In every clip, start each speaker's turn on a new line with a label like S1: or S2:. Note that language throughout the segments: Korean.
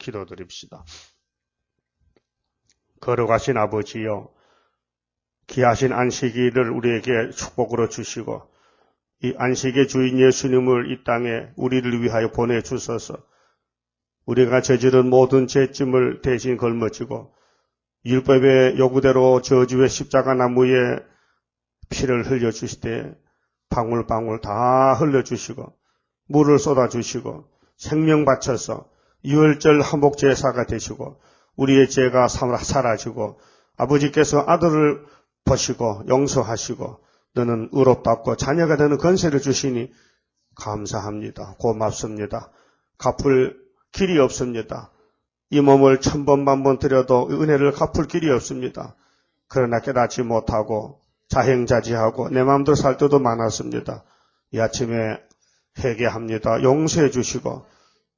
S1: 기도드립시다. 걸어가신 아버지여, 귀하신 안식일을 우리에게 축복으로 주시고 이 안식의 주인 예수님을 이 땅에 우리를 위하여 보내주셔서 우리가 저지른 모든 죄짐을 대신 걸머지고 율법의 요구대로 저주의 십자가 나무에 피를 흘려주시되 방울방울 다 흘려주시고 물을 쏟아주시고 생명 바쳐서 유월절 한복제사가 되시고 우리의 죄가 사라지고 아버지께서 아들을 보시고 용서하시고 너는 의롭답고 자녀가 되는 권세를 주시니 감사합니다. 고맙습니다. 갚을 길이 없습니다. 이 몸을 1000번 만번 드려도 은혜를 갚을 길이 없습니다. 그러나 깨닫지 못하고 자행자지하고 내 마음대로 살 때도 많았습니다. 이 아침에 회개합니다. 용서해 주시고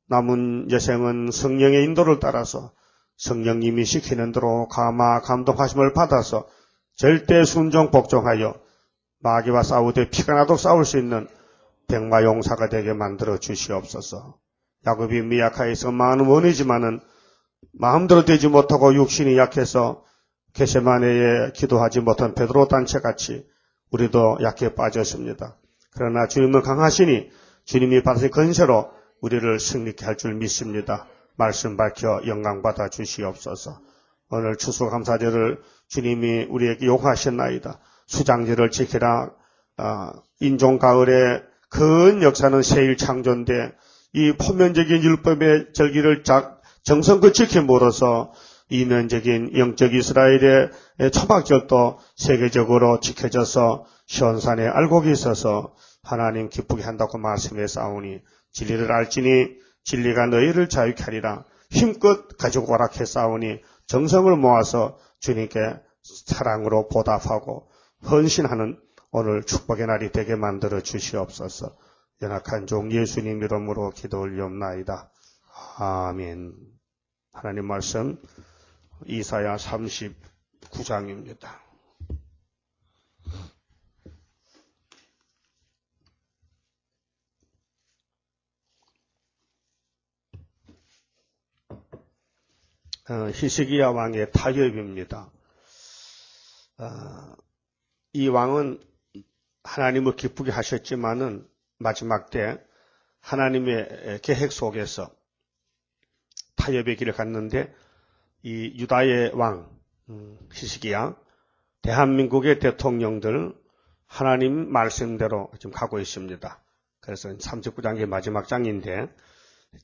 S1: 남은 여생은 성령의 인도를 따라서 성령님이 시키는 대로 감화 감동하심을 받아서 절대 순종 복종하여 마귀와 싸우되 피가 나도록 싸울 수 있는 백마용사가 되게 만들어 주시옵소서. 야곱이 미약하여서 많은 원이지만은 마음대로 되지 못하고 육신이 약해서 겟세마네에 기도하지 못한 베드로 단체같이 우리도 약해 빠졌습니다. 그러나 주님은 강하시니 주님이 받으신 권세로 우리를 승리케 할 줄 믿습니다. 말씀 밝혀 영광 받아 주시옵소서. 오늘 추수감사절을 주님이 우리에게 요구하셨나이다. 수장절을 지키라. 인종가을의 큰 역사는 세일 창조인데 이 포면적인 율법의 절기를 정성껏 지킴으로써 이면적인 영적 이스라엘의 초막절도 세계적으로 지켜져서 시온산에 알곡이 있어서 하나님 기쁘게 한다고 말씀해 싸우니 진리를 알지니 진리가 너희를 자유케 하리라. 힘껏 가지고 오락해 싸우니 정성을 모아서 주님께 사랑으로 보답하고 헌신하는 오늘 축복의 날이 되게 만들어 주시옵소서. 연약한 종 예수님 이름으로 기도 올리옵나이다. 아멘. 하나님 말씀 이사야 39장입니다. 히스기야 왕의 타협입니다. 이 왕은 하나님을 기쁘게 하셨지만은 마지막 때 하나님의 계획 속에서 타협의 길을 갔는데 이 유다의 왕 히스기야, 대한민국의 대통령들 하나님 말씀대로 지금 가고 있습니다. 그래서 39장이 마지막 장인데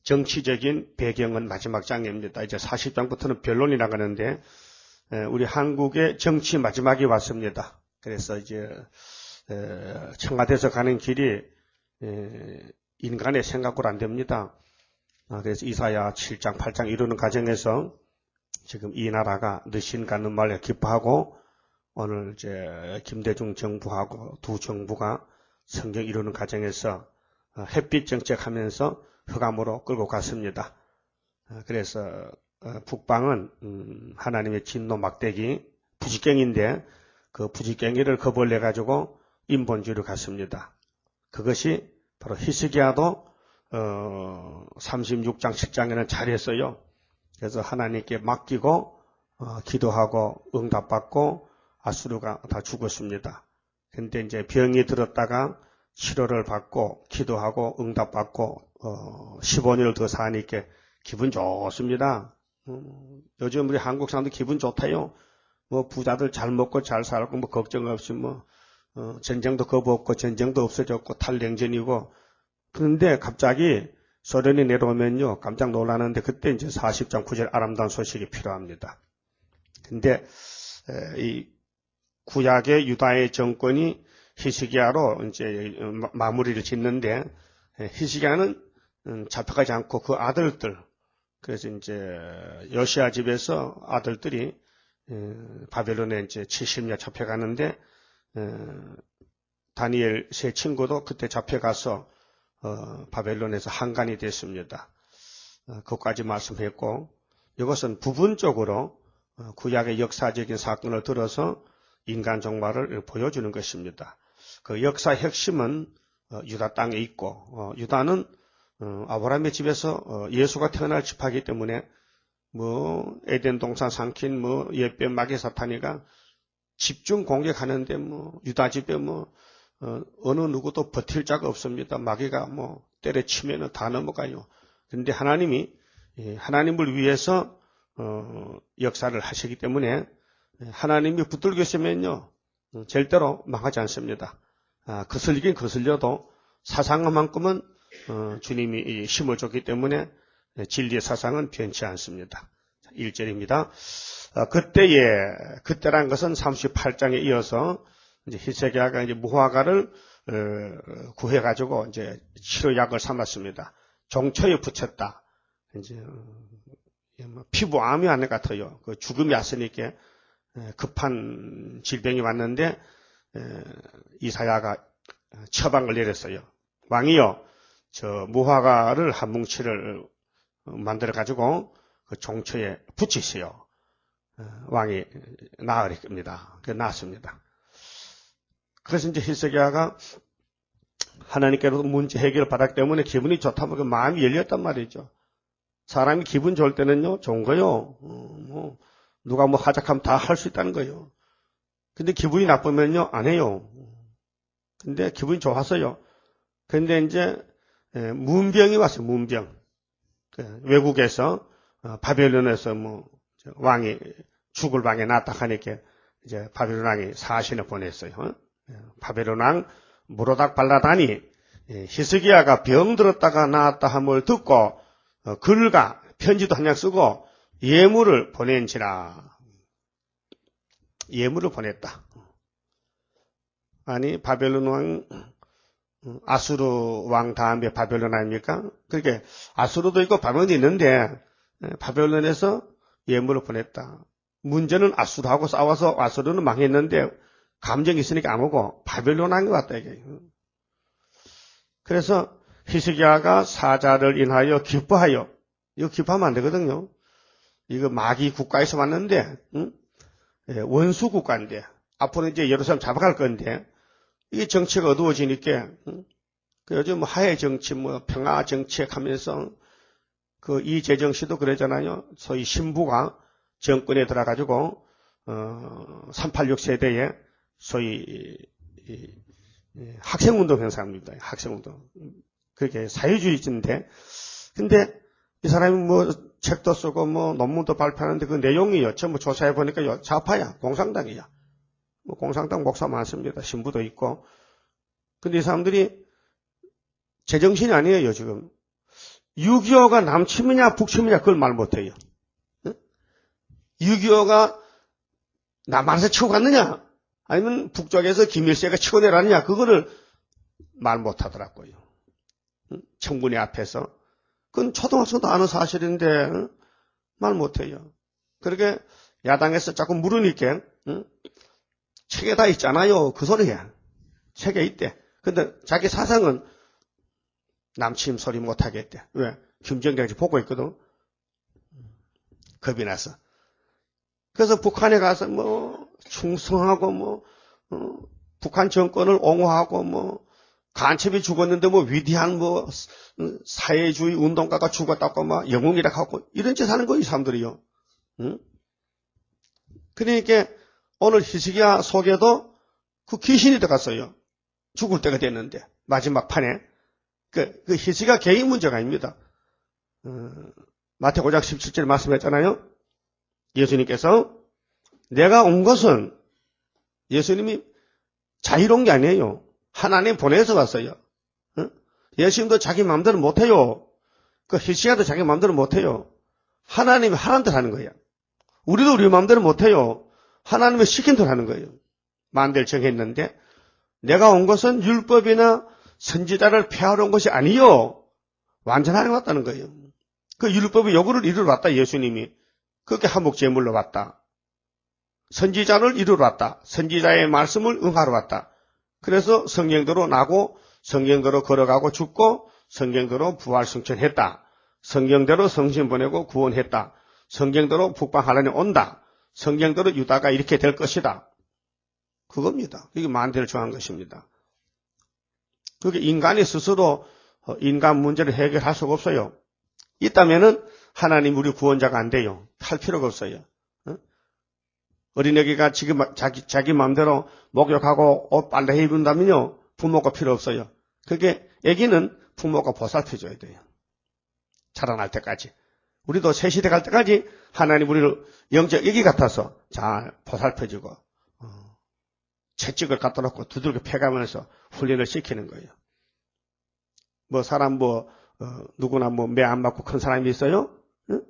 S1: 정치적인 배경은 마지막 장입니다. 이제 40장부터는 변론이 나가는데 우리 한국의 정치 마지막이 왔습니다. 그래서 이제 청와대에서 가는 길이 인간의 생각으로 안 됩니다. 그래서 이사야 7장, 8장 이루는 과정에서 지금 이 나라가 느신 가는 말에 기뻐하고 오늘 이제 김대중 정부하고 두 정부가 성경 이루는 과정에서 햇빛 정책하면서 흑암으로 끌고 갔습니다. 그래서 북방은 하나님의 진노 막대기 부지깽인데 그 부지깽이를 거벌내 가지고 인본주의로 갔습니다. 그것이 바로 히스기야도 36장 7장에는 잘했어요. 그래서 하나님께 맡기고 기도하고 응답받고 아수르가 다 죽었습니다. 근데 이제 병이 들었다가 치료를 받고 기도하고 응답받고 15년을 더 사니까 기분 좋습니다. 요즘 우리 한국 사람들 기분 좋다요. 뭐 부자들 잘 먹고 잘 살고 뭐 걱정 없이 뭐 전쟁도 겁 없고 전쟁도 없어졌고 탈냉전이고. 그런데 갑자기 소련이 내려오면요 깜짝 놀라는데 그때 이제 40장 9절 아름다운 소식이 필요합니다. 근데 이 구약의 유다의 정권이 히스기야로 이제 마무리를 짓는데 히스기야는 잡혀가지 않고 그 아들들, 그래서 이제 요시야 집에서 아들들이 바벨론에 이제 70년 잡혀가는데 다니엘 세 친구도 그때 잡혀가서 바벨론에서 한간이 됐습니다. 그것까지 말씀했고 이것은 부분적으로 구약의 역사적인 사건을 들어서 인간 종말을 보여주는 것입니다. 그 역사 핵심은 유다 땅에 있고 유다는 아브라함의 집에서 예수가 태어날 집하기 때문에 뭐 에덴 동산 삼킨 뭐 옛뱀 마귀 사탄이가 집중 공격하는데 뭐 유다 집에 뭐 어느 누구도 버틸 자가 없습니다. 마귀가 뭐 때려치면은 다 넘어가요. 그런데 하나님이 하나님을 위해서 역사를 하시기 때문에 하나님이 붙들고 계시면요 절대로 망하지 않습니다. 거슬리긴 거슬려도 사상만큼은 주님이 심어줬기 때문에 진리의 사상은 변치 않습니다. 1절입니다. 그때란 것은 38장에 이어서 이제 히스기야가 이제 무화과를 구해가지고 이제 치료약을 삼았습니다. 종초에 붙였다. 이제 피부암이 안 같아요. 그 죽음이 왔으니까 급한 질병이 왔는데 이사야가 처방을 내렸어요. 왕이요, 저 무화과를 한 뭉치를 만들어 가지고 그 종초에 붙이세요. 왕이 나으리 겁니다. 그 나았습니다. 그래서 이제 히스기야가 하나님께로부터 문제 해결을 받았기 때문에 기분이 좋다면 그 마음이 열렸단 말이죠. 사람이 기분 좋을 때는요, 좋은 거요. 누가 뭐 하작하면 다 할 수 있다는 거예요. 근데 기분이 나쁘면요, 안 해요. 근데 기분이 좋았어요. 근데 이제 문병이 왔어요. 문병. 외국에서 바벨론에서 뭐 왕이 죽을 방에 놨다 하니까 이제 바벨론 왕이 사신을 보냈어요. 바벨론 왕 무로닥 발라다니 히스기야가 병들었다가 나았다 함을 듣고 글과 편지도 한 장 쓰고 예물을 보낸지라. 예물을 보냈다. 아니 바벨론 왕 아수르 왕 다음에 바벨론 아닙니까? 그렇게 아수르도 있고 바벨론이 있는데 바벨론에서 예물을 보냈다. 문제는 아수르하고 싸워서 아수르는 망했는데 감정이 있으니까 안 오고 바벨론 왕이 왔다 이게. 그래서 히스기야가 사자를 인하여 기뻐하여, 이거 기뻐하면 안 되거든요. 이거 마귀 국가에서 왔는데 원수 국가인데 앞으로 이제 예루살렘 잡아갈 건데 이게 정치가 어두워지니까 그 요즘 뭐 하해 정치, 뭐 평화 정책 하면서 그 이재정 씨도 그러잖아요. 소위 신부가 정권에 들어가지고 386 세대에 소위 학생운동 행사합니다. 학생운동. 그게 사회주의인데, 근데 이 사람이 뭐 책도 쓰고 뭐 논문도 발표하는데 그 내용이요 전부 조사해 보니까 좌파야, 공산당이야. 뭐 공산당 목사 많습니다. 신부도 있고. 근데 이 사람들이 제정신이 아니에요, 지금. 6.25가 남침이냐 북침이냐 그걸 말 못해요. 6.25가 남한에서 치고 갔느냐 아니면 북쪽에서 김일성가 치고 내려왔느냐 그거를 말 못하더라고요. 청문회 앞에서. 그건 초등학생도 아는 사실인데 말 못해요. 그렇게 야당에서 자꾸 물으니까 책에 다 있잖아요. 그 소리야. 책에 있대. 근데 자기 사상은 남침 소리 못하겠대. 왜? 김정일이 보고 있거든. 겁이 나서. 그래서 북한에 가서 뭐 충성하고 뭐 북한 정권을 옹호하고 뭐 간첩이 죽었는데 뭐 위대한 뭐 사회주의 운동가가 죽었다고 막 영웅이라고 하고 이런 짓 하는 거예요, 이 사람들이요. 응? 그러니까 오늘 히스기야 속에도 그 귀신이 들어갔어요. 죽을 때가 됐는데 마지막 판에 그 히스기야 개인 문제가 아닙니다. 마태복음 5장 17절에 말씀했잖아요. 예수님께서 내가 온 것은 예수님이 자유로운 게 아니에요. 하나님 보내서 왔어요. 예수님도 자기 마음대로 못해요. 그 히스기야도 자기 마음대로 못해요. 하나님이 하라는 대로 하는 거예요. 우리도 우리 마음대로 못해요. 하나님이 시킨 대로 하는 거예요. 만대를 정했는데 내가 온 것은 율법이나 선지자를 폐하러 온 것이 아니요. 완전하게 왔다는 거예요. 그 율법의 요구를 이루러 왔다 예수님이. 그렇게 한목제물로 왔다. 선지자를 이루러 왔다. 선지자의 말씀을 응하러 왔다. 그래서 성경대로 나고 성경대로 걸어가고 죽고 성경대로 부활승천했다. 성경대로 성신 보내고 구원했다. 성경대로 북방 하나님 온다. 성경대로 유다가 이렇게 될 것이다. 그겁니다. 이게 만대를 정한 것입니다. 그게 인간이 스스로 인간 문제를 해결할 수가 없어요. 있다면은 하나님 우리 구원자가 안 돼요. 할 필요가 없어요. 어린애기가 지금 자기 마음대로 목욕하고 옷 빨래 입은다면요, 부모가 필요 없어요. 그게 애기는 부모가 보살펴줘야 돼요. 자라날 때까지. 우리도 새 시대 갈 때까지 하나님 우리를 영적 애기 같아서 잘 보살펴주고 채찍을 갖다 놓고 두들겨 패가면서 훈련을 시키는 거예요. 뭐 사람 누구나 매 안 맞고 큰 사람이 있어요? 응?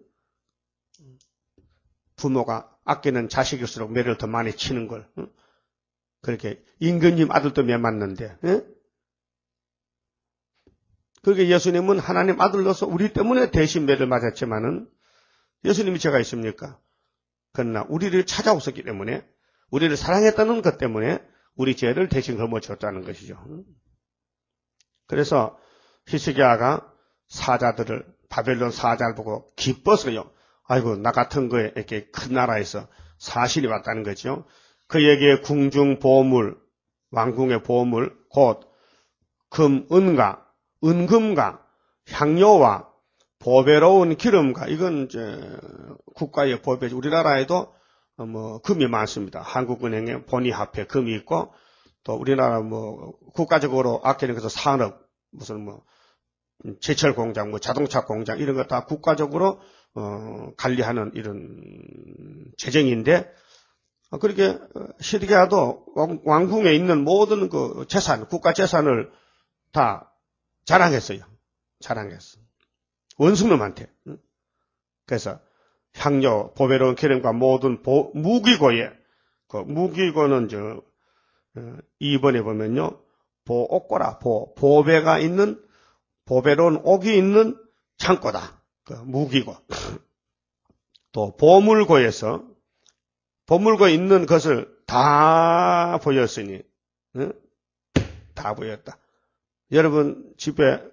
S1: 부모가 아끼는 자식일수록 매를 더 많이 치는 걸. 응? 그렇게 임금님 아들도 매 맞는데. 응? 그렇게 예수님은 하나님 아들로서 우리 때문에 대신 매를 맞았지만은 예수님이 죄가 있습니까? 그러나 우리를 찾아오셨기 때문에 우리를 사랑했다는 것 때문에 우리 죄를 대신 거머쥐었다는 것이죠. 그래서 히스기야가 사자들을 바벨론 사자를 보고 기뻤어요. 아이고 나 같은 거에 이렇게 큰 나라에서 사신이 왔다는 거죠. 그에게 궁중 보물, 왕궁의 보물, 곧 금, 은금과 향료와 보배로운 기름과 이건 이제 국가의 보배죠. 우리나라에도 금이 많습니다. 한국은행에 본위화폐 금이 있고 또 우리나라 국가적으로 아끼는 것은 산업 무슨 제철 공장, 자동차 공장 이런 거 다 국가적으로 관리하는 이런 재정인데 그렇게 히스기야도 왕궁에 있는 모든 그 재산, 국가 재산을 다 자랑했어요. 자랑했어. 원숭놈한테. 그래서 향료, 보배로운 기름과 모든 무기고에 그 무기고는 2번에 보면요. 보옥고라, 보배가 있는 보배로운 옥이 있는 창고다. 그 무기고. 또 보물고에서 보물고에 있는 것을 다 보였으니 다 보였다. 여러분 집에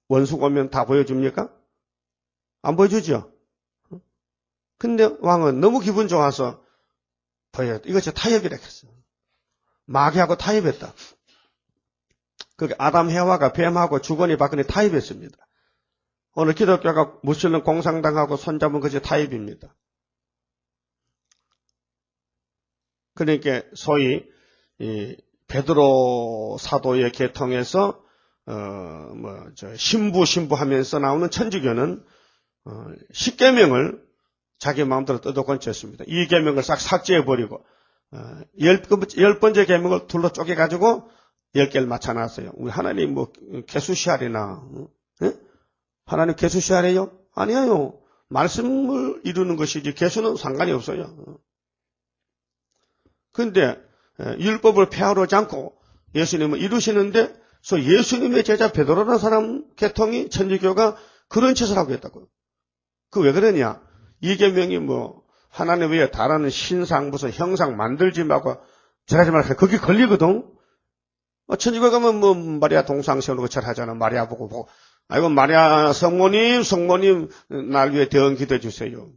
S1: 원수 오면 다 보여줍니까? 안 보여주죠? 근데 왕은 너무 기분 좋아서 보였다. 이것이 타협이라 했어. 마귀하고 타협했다. 그게 아담 해와가 뱀하고 주거니 박근혜 타협했습니다. 오늘 기독교가 무슬림 공산당하고 손잡은 것이 타협입니다. 그러니까 소위 이 베드로 사도의 계통에서 신부하면서 나오는 천주교는 10계명을 자기 마음대로 뜯어건쳤습니다. 이 계명을 싹 삭제해버리고 10번째 계명을 둘로 쪼개가지고 10개를 맞춰놨어요. 우리 하나님 개수시하리나 하나님 개수시하래요? 아니에요. 말씀을 이루는 것이지 개수는 상관이 없어요. 그런데 율법을 폐하지 않고 예수님을 이루시는데 예수님의 제자 베드로라는 사람 계통이 천주교가 그런 짓을 하고 있다고요. 그 왜 그러냐? 이 계명이 하나님 외에 다른 신상 무슨 형상 만들지 말고 절하지 말고 거기 걸리거든. 천주교 가면 마리아 동상 세우는 절하잖아. 마리아 보고 아이고 마리아 성모님 날 위해 대언 기도해 주세요.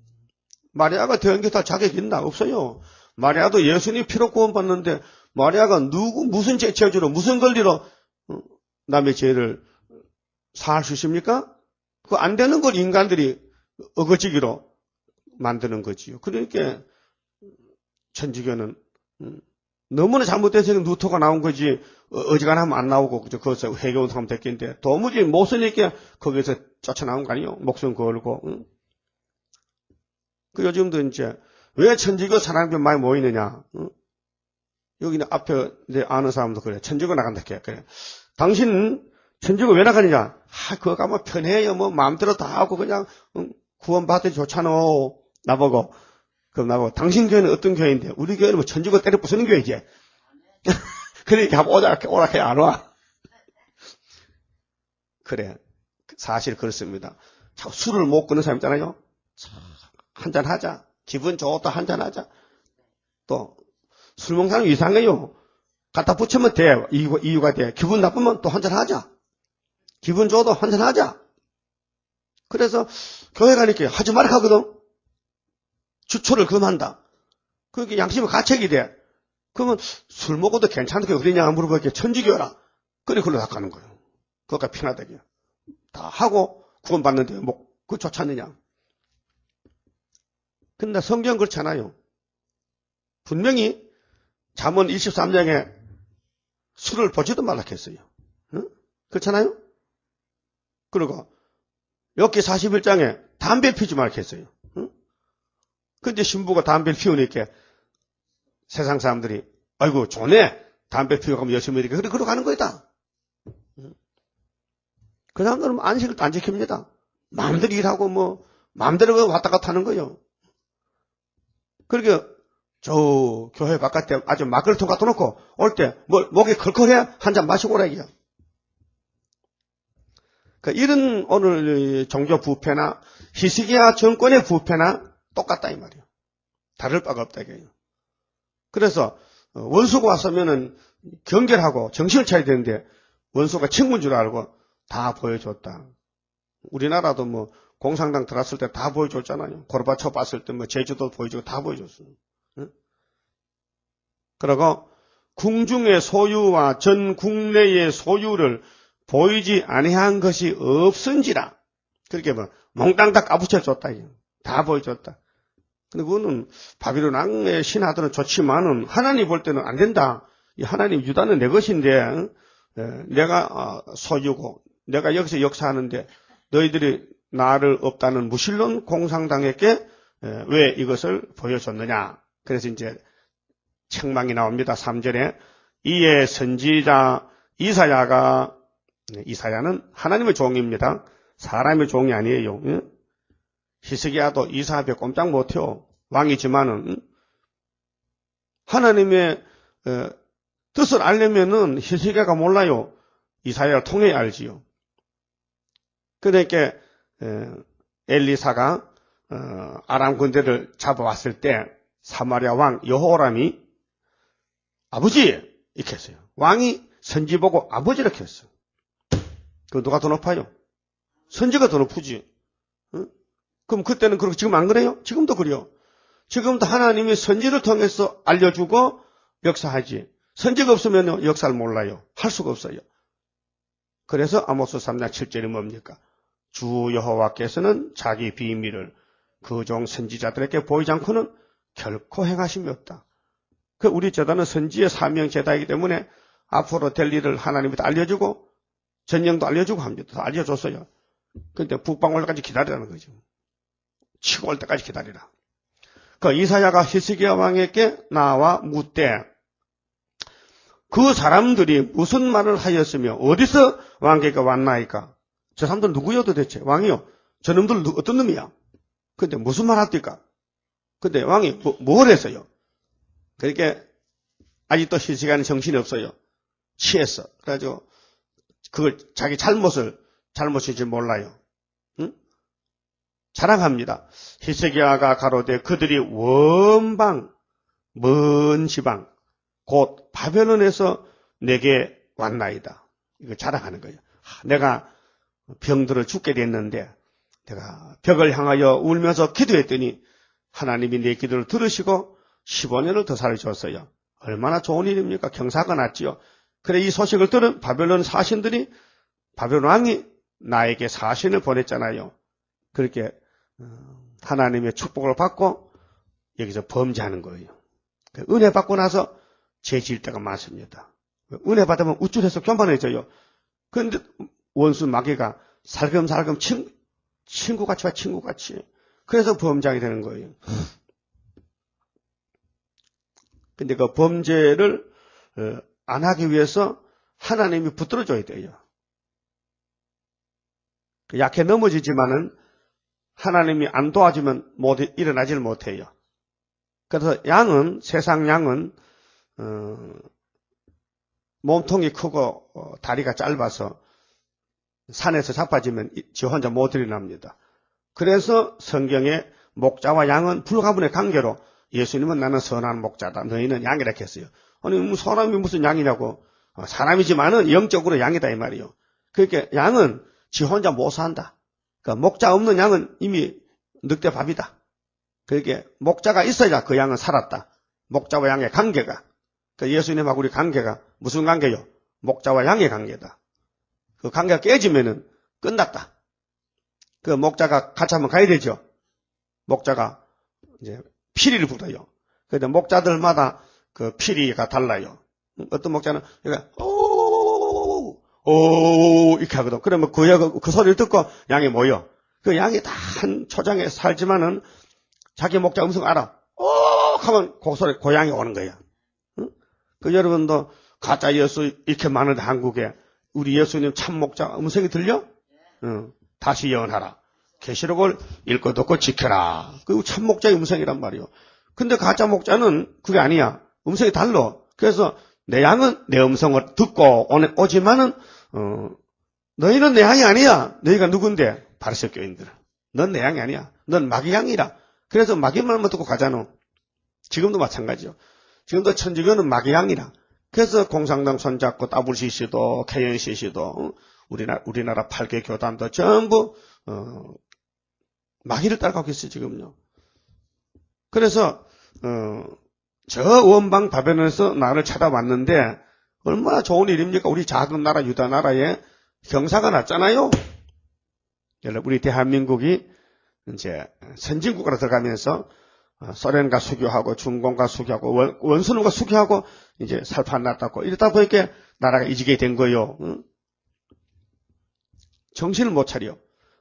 S1: 마리아가 대언 기도할 자격이 있나? 없어요. 마리아도 예수님 피로 구원받는데 마리아가 무슨 죄죄주로 무슨 권리로 남의 죄를 사할 수 있습니까? 그거 안 되는 걸 인간들이 어거지기로 만드는 거지요. 그러니까 천주교는 너무나 잘못돼서 누토가 나온 거지 어지간하면 안 나오고 그것을 해결 하면 됐겠는데 도무지 못 쓰니까 거기서 쫓아나온 거 아니에요. 목숨 걸고. 그 요즘도 이제 왜 천주교 사람들이 많이 모이느냐? 여기는 앞에 이제 아는 사람도 그래. 천주교 나간다 그래. 당신 천주교 왜 나가느냐? 그거 가면 편해요. 마음대로 다 하고 그냥 구원받으니 좋잖아. 나보고. 그럼 나보고 당신 교회는 어떤 교회인데? 우리 교회는 천주교 때려 부수는 교회지. 그러니까 오락해 안 와. 그래. 사실 그렇습니다. 자꾸 술을 못 끊는 사람 있잖아요. 한잔 하자. 기분 좋다 한잔 하자. 또 술 먹는 사람 이상해요. 갖다 붙이면 돼. 이유가 돼. 기분 나쁘면 또 한잔 하자. 기분 좋아도 한잔 하자. 그래서 교회 가니까 하지 말라 하거든. 주초를 금한다. 그게 양심의 가책이 돼. 그러면 술 먹어도 괜찮다. 그러냐 물어보니까 천주교라. 그래 그걸로 닦아는 거예요. 그것가 편하다고요. 다 하고 구원받는데 뭐 그거 좋지 않느냐. 근데 성경 그렇잖아요. 분명히 잠언 23장에 술을 보지도 말라 했어요. 응? 그렇잖아요? 그리고 욥기 41장에 담배 피지 말라 했어요. 응? 근데 신부가 담배를 피우니까 세상 사람들이 아이고 좋네. 담배 피우고 가면 열심히 이렇게 그러고 가는 거다. 응? 그 사람들은 안식을 안 지킵니다. 마음대로 일하고 뭐 마음대로 왔다 갔다 하는 거예요. 그러니까 저 교회 바깥에 아주 막걸리통 갖다 놓고 올 때 목이 컬컬해 한 잔 마시고 오라 이게요. 그러니까 이런 오늘 종교 부패나 히스기야 정권의 부패나 똑같다 이 말이에요. 다를 바가 없다 이게요. 그래서 원수가 왔으면은 경계하고 정신을 차려야 되는데 원수가 친구인 줄 알고 다 보여줬다. 우리나라도 뭐 공산당 들어왔을 때 다 보여줬잖아요. 고르바초프 봤을 때 뭐 제주도 보여주고 다 보여줬어요. 응? 그리고 궁중의 소유와 전 국내의 소유를 보이지 아니한 것이 없은지라. 그렇게 뭐 몽땅 다 까부쳐줬다. 다 보여줬다. 근데 그거는 바빌론 왕의 신하들은 좋지만은 하나님 볼 때는 안 된다. 이 하나님 유다는 내 것인데 내가 소유고 내가 여기서 역사하는데 너희들이 나를 없다는 무신론 공산당에게 왜 이것을 보여줬느냐. 그래서 이제 책망이 나옵니다. 3절에 이에 선지자 이사야가 이사야는 하나님의 종입니다. 사람의 종이 아니에요. 히스기야도 이사 앞에 꼼짝 못해요. 왕이지만은 하나님의 뜻을 알려면은 히스기야가 몰라요. 이사야를 통해 알지요. 그러니까 엘리사가 아람 군대를 잡아왔을 때 사마리아 왕 여호람이 아버지 이렇게 했어요. 왕이 선지 보고 아버지 이렇게 했어요. 그 누가 더 높아요? 선지가 더 높으지. 응? 그럼 그때는 그렇고 지금 안 그래요? 지금도 그래요. 지금도 하나님이 선지를 통해서 알려주고 역사하지. 선지가 없으면 역사를 몰라요. 할 수가 없어요. 그래서 아모스 3장 7절이 뭡니까? 주 여호와께서는 자기 비밀을 그 종 선지자들에게 보이지 않고는 결코 행하심이 없다. 그 우리 제단은 선지의 사명 제다이기 때문에 앞으로 될 일을 하나님한테 알려주고 전령도 알려주고 합니다. 다 알려줬어요. 그런데 북방 올 때까지 기다리라는 거죠. 치고 올 때까지 기다리라. 그 이사야가 히스기야 왕에게 나와 묻되 그 사람들이 무슨 말을 하였으며 어디서 왕에게 왔나이까? 저 사람들 누구요 도대체? 왕이요. 저놈들 어떤 놈이야? 근데 무슨 말 합니까? 근데 왕이 뭘 했어요? 그러니까 아직도 히스기야는 정신이 없어요. 취했어. 그래가지고 그걸 자기 잘못인지 몰라요. 응? 자랑합니다. 히스기야가 가로되 그들이 원방 먼 지방 곧 바벨론에서 내게 왔나이다. 이거 자랑하는 거예요. 내가 병들어 죽게 됐는데 내가 벽을 향하여 울면서 기도했더니 하나님이 내 기도를 들으시고 15년을 더 살려줬어요. 얼마나 좋은 일입니까? 경사가 났지요. 그래 이 소식을 들은 바벨론 사신들이 바벨론 왕이 나에게 사신을 보냈잖아요. 그렇게 하나님의 축복을 받고 여기서 범죄하는 거예요. 은혜 받고 나서 죄 지을 때가 많습니다. 은혜 받으면 우쭐해서 교만해져요. 그런데 원수 마귀가 살금살금 친구같이 와 친구같이. 그래서 범죄하게 되는 거예요. 근데 그 범죄를 안 하기 위해서 하나님이 붙들어줘야 돼요. 약해 넘어지지만은 하나님이 안 도와주면 일어나지를 못해요. 그래서 세상 양은 몸통이 크고 다리가 짧아서 산에서 자빠지면 지 혼자 못 일어납니다. 그래서 성경에 목자와 양은 불가분의 관계로 예수님은 나는 선한 목자다. 너희는 양이라 했어요. 아니 사람이 무슨 양이냐고. 사람이지만은 영적으로 양이다 이 말이에요. 그러니까 양은 지 혼자 못 산다. 그러니까 목자 없는 양은 이미 늑대밥이다. 그러니까 목자가 있어야 그 양은 살았다. 목자와 양의 관계가. 그러니까 예수님하고 우리 관계가 무슨 관계요? 목자와 양의 관계다. 그 관계가 깨지면은 끝났다. 그 목자가 같이 한번 가야 되죠. 목자가 이제 피리를 불어요. 그런데 목자들마다 그 피리가 달라요. 어떤 목자는 오 이렇게 하거든. 그러면 그 소리를 듣고 양이 모여. 그 양이 다 한 초장에 살지만은 자기 목자 음성 알아. 오 하면 그 소리 고양이 오는 거야. 응? 그 여러분도 가짜 예수 이렇게 많은데 한국에 우리 예수님 참 목자 음성이 들려? 응. 다시 예언하라. 계시록을 읽고 듣고 지켜라. 그리고 참 목자의 음성이란 말이요. 근데 가짜 목자는 그게 아니야. 음성이 달라. 그래서 내 양은 내 음성을 듣고 오지만은 너희는 내 양이 아니야. 너희가 누군데? 바리새교 교인들. 넌 내 양이 아니야. 넌 마귀 양이라. 그래서 마귀 말만 듣고 가잖아. 지금도 마찬가지요. 지금도 천주교는 마귀 양이라. 그래서 공산당 손잡고 WCC도 KNCC도 우리나라 8개 교단도 전부 마귀를 따라가고 있어요. 지금요. 그래서 저 원방 바벨론에서 나를 찾아왔는데 얼마나 좋은 일입니까? 우리 작은 나라 유다 나라에 경사가 났잖아요. 여러분 우리 대한민국이 이제 선진국으로 들어가면서 소련과 수교하고 중공과 수교하고 원수놈과 수교하고 이제 살판났다고 이러다 보니까 나라가 이지게 된 거예요. 응? 정신을 못 차려.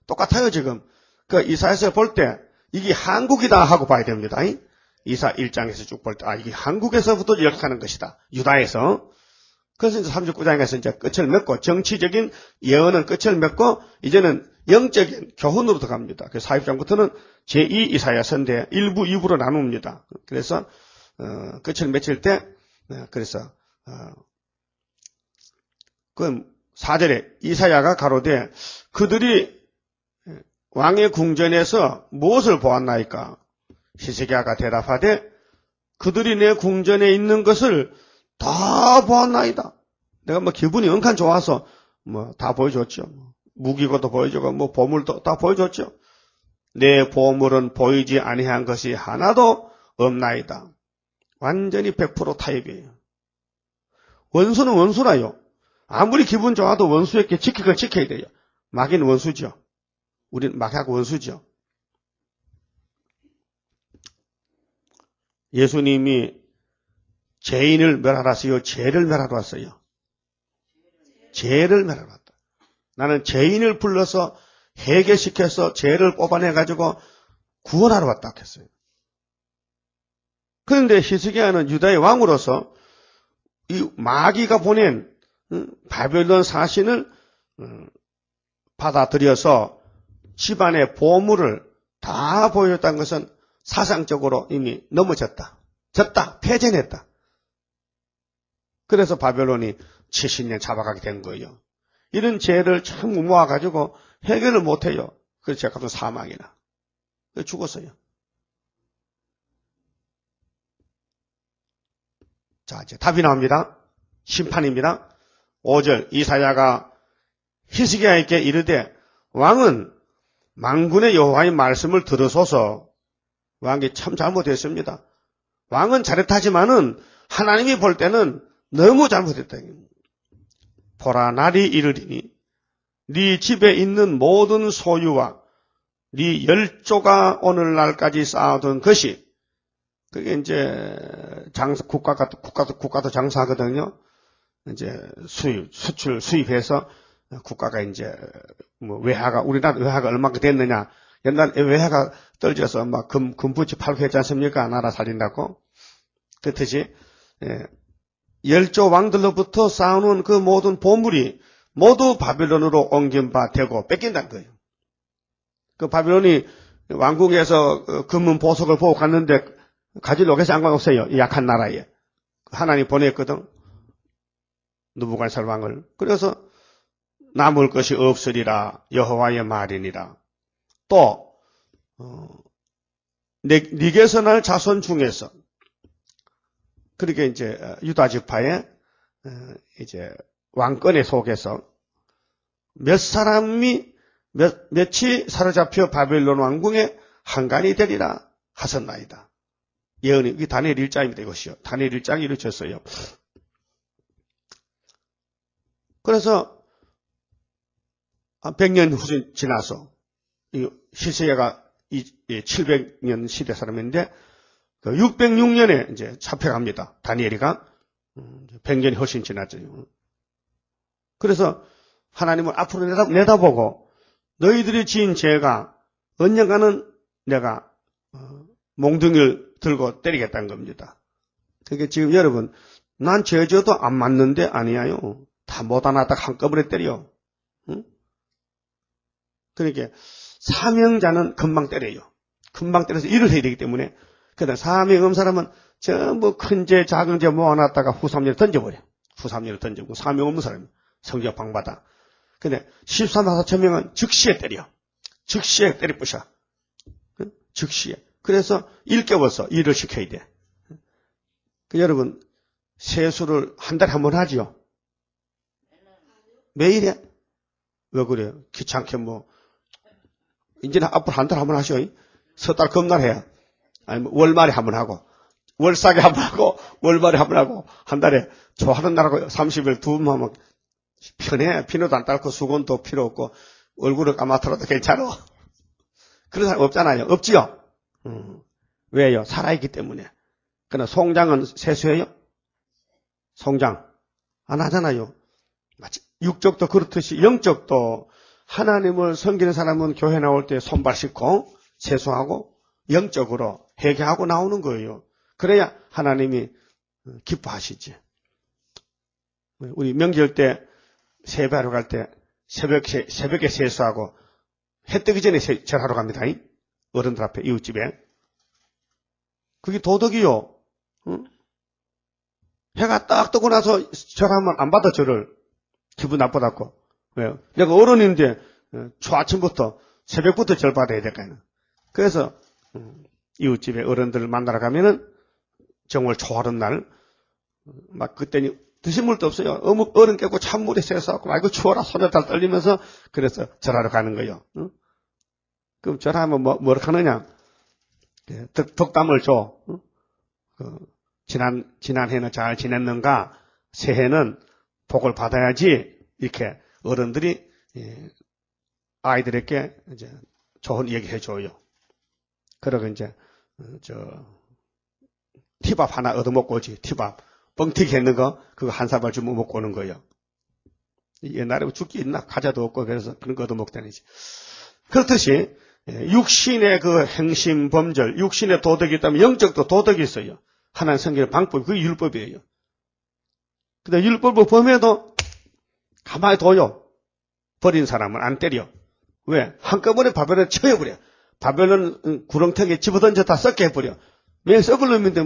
S1: 똑같아요 지금. 그 이사야서 볼 때 이게 한국이다 하고 봐야 됩니다. 이사 1장에서 쭉 볼 때 이게 한국에서부터 시작하는 것이다. 유다에서. 그래서 이제 39장에서 이제 끝을 맺고 정치적인 예언은 끝을 맺고 이제는 영적인 교훈으로 들어갑니다. 그래서 40장부터는 제2 이사야서인데 1부, 2부로 나눕니다. 그래서 끝을 맺힐 때 그래서 그 4절에 이사야가 가로되 그들이 왕의 궁전에서 무엇을 보았나이까? 히스기야가 대답하되 그들이 내 궁전에 있는 것을 다 보았나이다. 내가 뭐 기분이 엉칸 좋아서 뭐 다 보여줬죠. 무기고도 보여주고 뭐 보물도 다 보여줬죠. 내 보물은 보이지 아니한 것이 하나도 없나이다. 완전히 100% 타입이에요. 원수는 원수라요. 아무리 기분 좋아도 원수에게 지킬 걸 지켜야 돼요. 마귀는 원수죠. 우리는 마귀하고 원수죠. 예수님이 죄인을 멸하러 왔어요? 죄를 멸하러 왔어요? 죄를 멸하러 왔다. 나는 죄인을 불러서 해결시켜서 죄를 뽑아내가지고 구원하러 왔다 했어요. 그런데 히스기야는 유다의 왕으로서 이 마귀가 보낸 바벨론 사신을 받아들여서 집안의 보물을 다 보여줬다는 것은 사상적으로 이미 넘어졌다. 졌다. 패전했다. 그래서 바벨론이 70년 잡아가게 된 거예요. 이런 죄를 참 모아가지고 해결을 못해요. 그래서 제가 가서 사망이나. 죽었어요. 자, 이제 답이 나옵니다. 심판입니다. 5절 이사야가 히스기야에게 이르되 왕은 만군의 여호와의 말씀을 들으소서. 왕이 참 잘못했습니다. 왕은 잘했다지만은 하나님이 볼 때는 너무 잘못했다. 보라 날이 이르리니 네 집에 있는 모든 소유와 네 열조가 오늘날까지 쌓아둔 것이 그게 이제 국가도 장사하거든요. 이제 수출 수입해서 국가가 이제 뭐 외화가 우리나라 외화가 얼마큼 됐느냐. 옛날에 외화가 떨어져서 막 금부치 팔고 했지 않습니까? 나라 살린다고. 그렇듯이 열조 왕들로부터 쌓아놓은 그 모든 보물이 모두 바벨론으로 옮긴 바 되고 뺏긴다는 거예요. 그 바벨론이 왕궁에서 금은 보석을 보고 갔는데 가지러 오겠어요? 상관없어요. 이 약한 나라에. 하나님 보냈거든. 느부갓네살 왕을. 그래서 남을 것이 없으리라 여호와의 말이니라. 또 네게서 날 자손 중에서 그렇게 이제 유다 지파의 이제 왕권에 속에서 몇이 사로잡혀 바벨론 왕궁에 한간이 되리라 하셨나이다. 예언이 이게 다니엘 1장입니다. 이것이요. 다니엘 1장이 이루어졌어요. 그래서 100년 후에 지나서, 이 히스기야가 700년 시대 사람인데, 606년에 이제 잡혀갑니다. 다니엘이가. 100년이 훨씬 지났죠. 그래서 하나님을 앞으로 내다보고 너희들이 지은 죄가 언젠가는 내가 몽둥이를 들고 때리겠다는 겁니다. 그게 지금 여러분, 난 죄져도 안 맞는데 아니야요. 다 못하나다 한꺼번에 때려. 응? 그러니까 사명자는 금방 때려요. 금방 때려서 일을 해야 되기 때문에. 그러다 사명 없는 사람은 전부 큰 죄, 작은 죄 모아놨다가 후삼년에 던져버려. 후삼년에 던져고 사명 없는 사람이 성적 방받아. 근데 13만 4천 명은 즉시에 때려. 즉시에 때려 부셔. 즉시에. 그래서 일깨워서 일을 시켜야 돼. 여러분, 세수를 한 달에 한 번 하지요? 매일 해? 왜 그래요? 귀찮게 이제는 앞으로 한 달에 한 번 하셔. 석 달 금날 해야. 아니면 월말에 한 번 하고, 월삭에 한 번 하고, 월말에 한 번 하고, 한 달에 좋아하는 날하고 30일 두 번 하면 편해. 피누도 안 닳고 수건도 필요 없고, 얼굴을 까맣더라도 괜찮아. 그런 사람 없잖아요. 없지요? 왜요? 살아있기 때문에. 그러나 송장은 세수해요? 송장 안 하잖아요. 마치 육적도 그렇듯이 영적도 하나님을 섬기는 사람은 교회 나올 때 손발 씻고 세수하고 영적으로 회개하고 나오는 거예요. 그래야 하나님이 기뻐하시지. 우리 명절 때 세배하러 갈 때 새벽에 세수하고 해 뜨기 전에 절하러 갑니다. 어른들 앞에 이웃집에. 그게 도덕이요. 응? 해가 딱 뜨고 나서 절하면 안 받아 절을. 기분 나쁘다고. 왜요? 내가 어른인데 초아침부터 새벽부터 절 받아야 될까요? 그래서 이웃집에 어른들을 만나러 가면은 정월 초하는 날 막 그때는 드신 물도 없어요. 어른 깨고 찬물에 세수하고 아이고 추워라 손에다 떨리면서 그래서 절하러 가는 거예요. 응? 그럼 절하면 뭐라 하느냐? 덕담을 줘. 응? 지난해는 잘 지냈는가? 새해는 복을 받아야지. 이렇게 어른들이 아이들에게 이제 좋은 얘기 해줘요. 그러고 이제 티밥 하나 얻어먹고 오지. 티밥 뻥튀기 했는 거 그거 한 사발 주면 먹고 오는 거예요. 옛날에 죽기 있나 과자도 없고 그래서 그런 거 얻어먹다니지. 그렇듯이 육신의 그 행심 범절, 육신의 도덕이 있다면 영적도 도덕이 있어요. 하나님 섬기는 방법이 그게 율법이에요. 근데 율법을 범해도 가만히 둬요. 버린 사람은 안 때려. 왜? 한꺼번에 바벨을 쳐여버려. 바벨은 구렁텅이에 집어던져 다 썩게 해버려. 왜 썩을 놈인데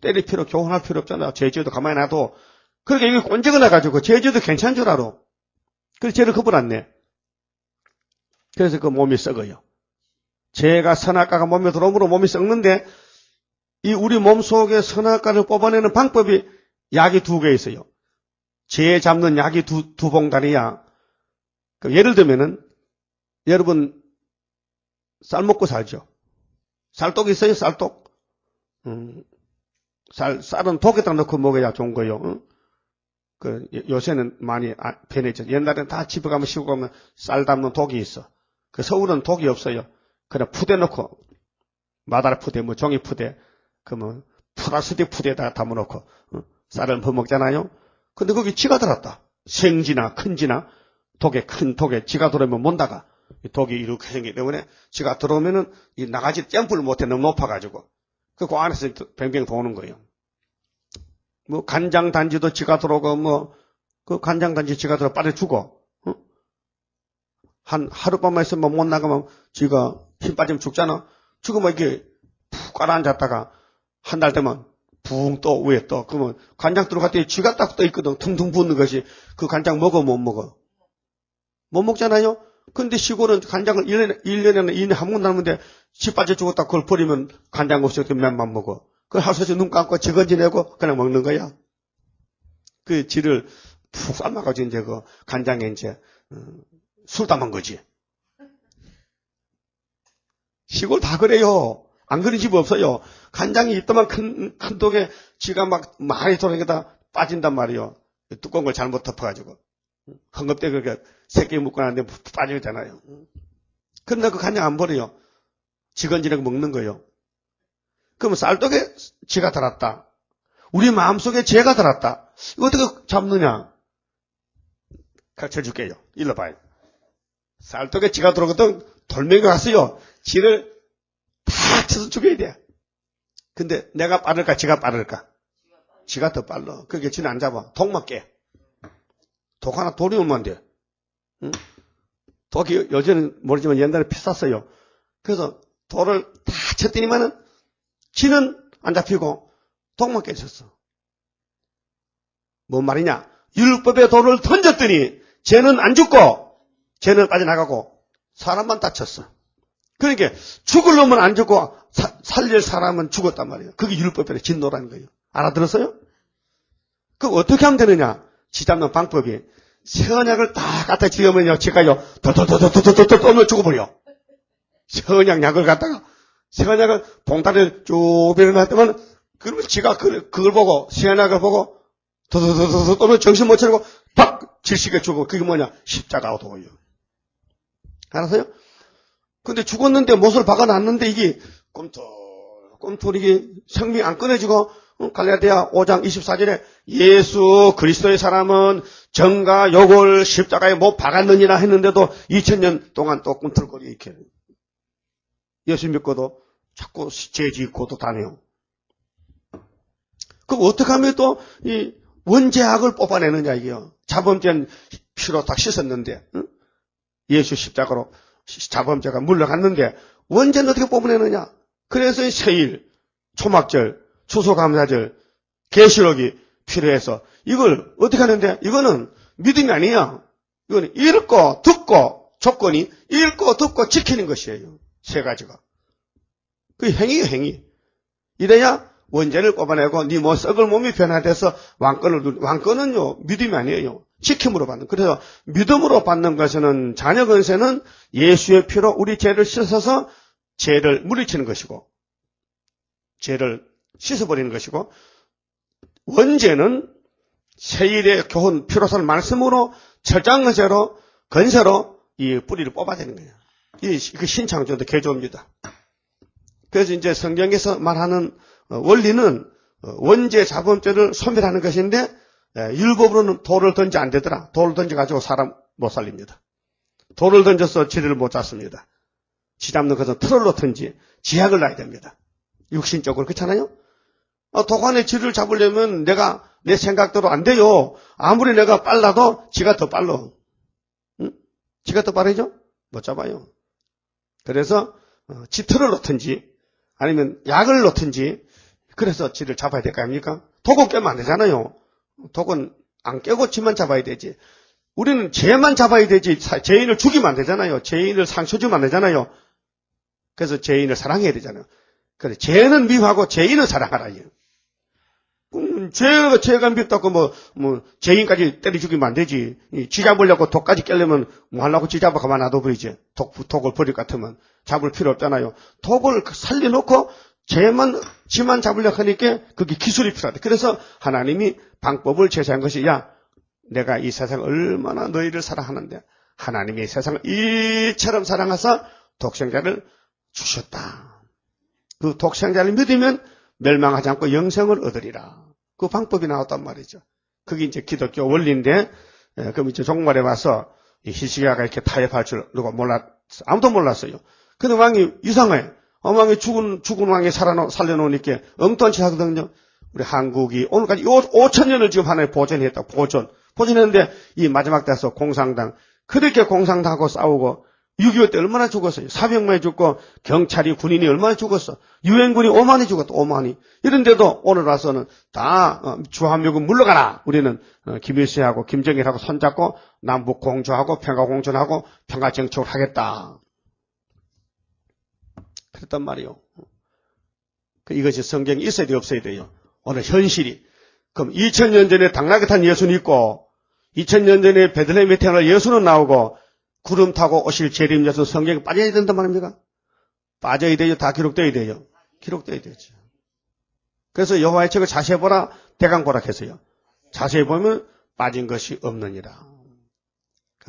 S1: 때릴 필요, 교훈할 필요 없잖아. 제주도 가만히 놔둬. 그러니까 이게 꼰지가 나가지고 제주도 괜찮은 줄 알아. 그래서 죄를 겁을 안 내. 그래서 그 몸이 썩어요. 죄가 선악과가 몸에 들어오므로 몸이 썩는데 이 우리 몸 속에 선악과를 뽑아내는 방법이 약이 2개 있어요. 죄 잡는 약이 두 봉다리야. 예를 들면은 여러분 쌀 먹고 살죠. 쌀독 있어요? 쌀독. 쌀은 독에다 넣고 먹어야 좋은 거예요. 요새는 많이 변했죠. 옛날에는 다 집에 가면 시골 가면 쌀 담는 독이 있어. 서울은 독이 없어요. 그냥 푸대 넣고 마다라 푸대, 종이 푸대, 플라스틱 푸대에다 담아놓고 쌀을 퍼먹잖아요. 근데 거기 쥐가 들었다. 생쥐나 큰 쥐나 큰 독에 쥐가 들어오면 못 나가. 독이 이렇게 생기기 때문에 쥐가 들어오면은 이 나가지 점프를 못해 너무 높아가지고 그 안에서 뱅뱅 도는 거예요. 간장 단지도 쥐가 들어오고 그 간장 단지 쥐가 들어 빨리 죽어. 하룻밤만 있으면 못 나가면 쥐가 힘 빠지면 죽잖아. 죽으면 이렇게 푹 깔아앉았다가 한 달 되면 붕 떠 위에 떠. 그러면 간장 들어갈 때 쥐가 딱 떠 있거든. 퉁퉁 붓는 것이. 그 간장 먹어 못 먹어? 못 먹잖아요. 근데 시골은 간장을 1년에 2년에 한 번 남는데 쥐 빠져 죽었다 그걸 버리면 간장 없이 몇만 먹어. 그걸 하루씩 눈 감고 지건지 내고 그냥 먹는 거야. 그 쥐를 푹 삶아가지고 이제 그 간장에 이제 술 담은 거지. 시골 다 그래요. 안 그런 집 없어요. 간장이 있더만 큰 독에 쥐가 막 많이 돌아다니다 빠진단 말이에요. 두꺼운 걸 잘못 덮어가지고. 헝겊대 그렇게 새끼 묶고 나는데 빠지잖아요. 그런데 그 간장 안 버려요. 지건지는 먹는 거예요. 그러면 쌀떡에 쥐가 들었다. 우리 마음속에 죄가 들었다. 이거 어떻게 잡느냐? 가르쳐 줄게요. 일로 봐요. 쌀떡에 쥐가 들어오거든 돌멩이가 갔어요. 쥐를 다 쳐서 죽여야 돼. 근데 내가 빠를까 쥐가 빠를까? 쥐가 더 빨라. 그게 쥐는 안 잡아. 독만 깨. 독 하나 돌이 오면 돼. 응? 독이 요즘은 모르지만 옛날에 비쌌어요. 그래서 돌을 다 쳤더니만은 쥐는 안 잡히고 독만 깨졌어. 뭔 말이냐? 율법의 돌을 던졌더니 쟤는 안 죽고 쟤는 빠져나가고 사람만 다쳤어. 그러니까 죽을 놈은 안 죽고 살릴 사람은 죽었단 말이에요. 그게 율법의 진노라는 거예요. 알아들었어요? 그럼 어떻게 하면 되느냐? 쥐 잡는 방법이 선약을 딱 갖다 지으면요, 쥐가요, 더더더더더더더 떠면 죽어버려. 선약 약을 갖다가, 선약을 봉다리를 쭉 밀어놨더만, 그러면 쥐가 그걸 보고, 선약을 보고, 더더더더더 떠면 정신 못 차리고, 팍! 질식에 죽어. 그게 뭐냐? 십자가 도예요. 알았어요? 근데 죽었는데 못을 박아놨는데 이게 꿈틀 이게 생명이 안 끊어지고, 갈라디아 5장 24절에 예수 그리스도의 사람은 정과 욕을 십자가에 못 박았느니라 했는데도 2000년 동안 또 꿈틀거리 이렇게 예수 믿고도 자꾸 죄 짓고도 다녀요. 그럼 어떻게 하면 또 이 원죄악을 뽑아내느냐 이게요. 자범죄는 피로 딱 씻었는데 응? 예수 십자가로 자범죄가 물러갔는데 원죄는 어떻게 뽑아내느냐. 그래서 이 세일, 초막절, 추수감사절, 계시록이 필요해서 이걸 어떻게 하는데 이거는 믿음이 아니야. 이거는 읽고 듣고 조건이 읽고 듣고 지키는 것이에요. 세 가지가. 그 행위예요, 행위. 이래야 원죄를 뽑아내고 네 뭐 썩을 몸이 변화돼서 왕권은요 믿음이 아니에요. 지킴으로 받는. 그래서 믿음으로 받는 것은 자녀 권세는 예수의 피로 우리 죄를 씻어서 죄를 물리치는 것이고 죄를 씻어버리는 것이고 원죄는 세일의 교훈 피로선 말씀으로 철저한 건세로 이 뿌리를 뽑아내는 거예요. 이 신창조도 개조입니다. 그래서 이제 성경에서 말하는 원리는 원죄 자범죄를 소멸하는 것인데 율법으로는 돌을 던지 안 되더라. 돌을 던져가지고 사람 못 살립니다. 돌을 던져서 쥐를 못 잡습니다. 쥐 잡는 것은 틀을 놓든지 지약을 놔야 됩니다. 육신적으로 그렇잖아요. 독안에 쥐를 잡으려면 내 생각대로 안 돼요. 아무리 내가 빨라도 쥐가 더 빨라. 응? 쥐가 더 빠르죠? 못 잡아요. 그래서 쥐 틀을 놓든지 아니면 약을 놓든지 그래서 쥐를 잡아야 될 거 아닙니까? 독은 깨면 안 되잖아요. 독은 안 깨고 쥐만 잡아야 되지. 우리는 죄만 잡아야 되지 죄인을 죽이면 안 되잖아요. 죄인을 상처 주면 안 되잖아요. 그래서 죄인을 사랑해야 되잖아요. 그래 죄는 미워하고 죄인을 사랑하라. 죄가 밉다고 죄인까지 때려 죽이면 안 되지. 쥐 잡으려고 독까지 깨려면 뭐 하려고 쥐 잡아 가만 놔둬버리지. 독을 버릴 것 같으면 잡을 필요 없잖아요. 독을 살려놓고 쥐만 잡으려고 하니까 그게 기술이 필요하다. 그래서 하나님이 방법을 제시한 것이 내가 이 세상을 얼마나 너희를 사랑하는데 하나님이 세상을 이처럼 사랑하사 독생자를 주셨다. 그 독생자를 믿으면 멸망하지 않고 영생을 얻으리라. 그 방법이 나왔단 말이죠. 그게 이제 기독교 원리인데, 그럼 이제 종말에 와서 이 히스기야가 이렇게 타협할 줄 누가 아무도 몰랐어요. 근데 왕이 이상해. 왕이 죽은 왕이 살려놓으니까 엉뚱한 짓 하거든요. 우리 한국이 오늘까지 5,000년을 지금 하나에 보존했다. 보존했는데 이 마지막 때서 공산당 그렇게 공산당하고 싸우고 6.25 때 얼마나 죽었어요. 사병만이 죽고 경찰이 군인이 얼마나 죽었어. 유엔군이 5만이 죽었다. 5만이. 이런데도 오늘 와서는 다 주한미군 물러가라. 우리는 김일성하고 김정일하고 손잡고 남북 공조하고 평화 공존하고 평화 정책을 하겠다. 그랬단 말이에요. 이것이 성경이 있어야 돼 없어야 돼요. 오늘 현실이. 그럼 2000년 전에 당나귀 탄 예수는 있고 2000년 전에 베들레헴에 태어날 예수는 나오고 구름 타고 오실 재림 예수 성경에 빠져야 된단 말입니까? 빠져야 돼요. 다 기록돼야 돼요. 기록돼야 되죠. 그래서 여호와의 책을 자세히 보라 대강 보라 했어요. 자세히 보면 빠진 것이 없느니라.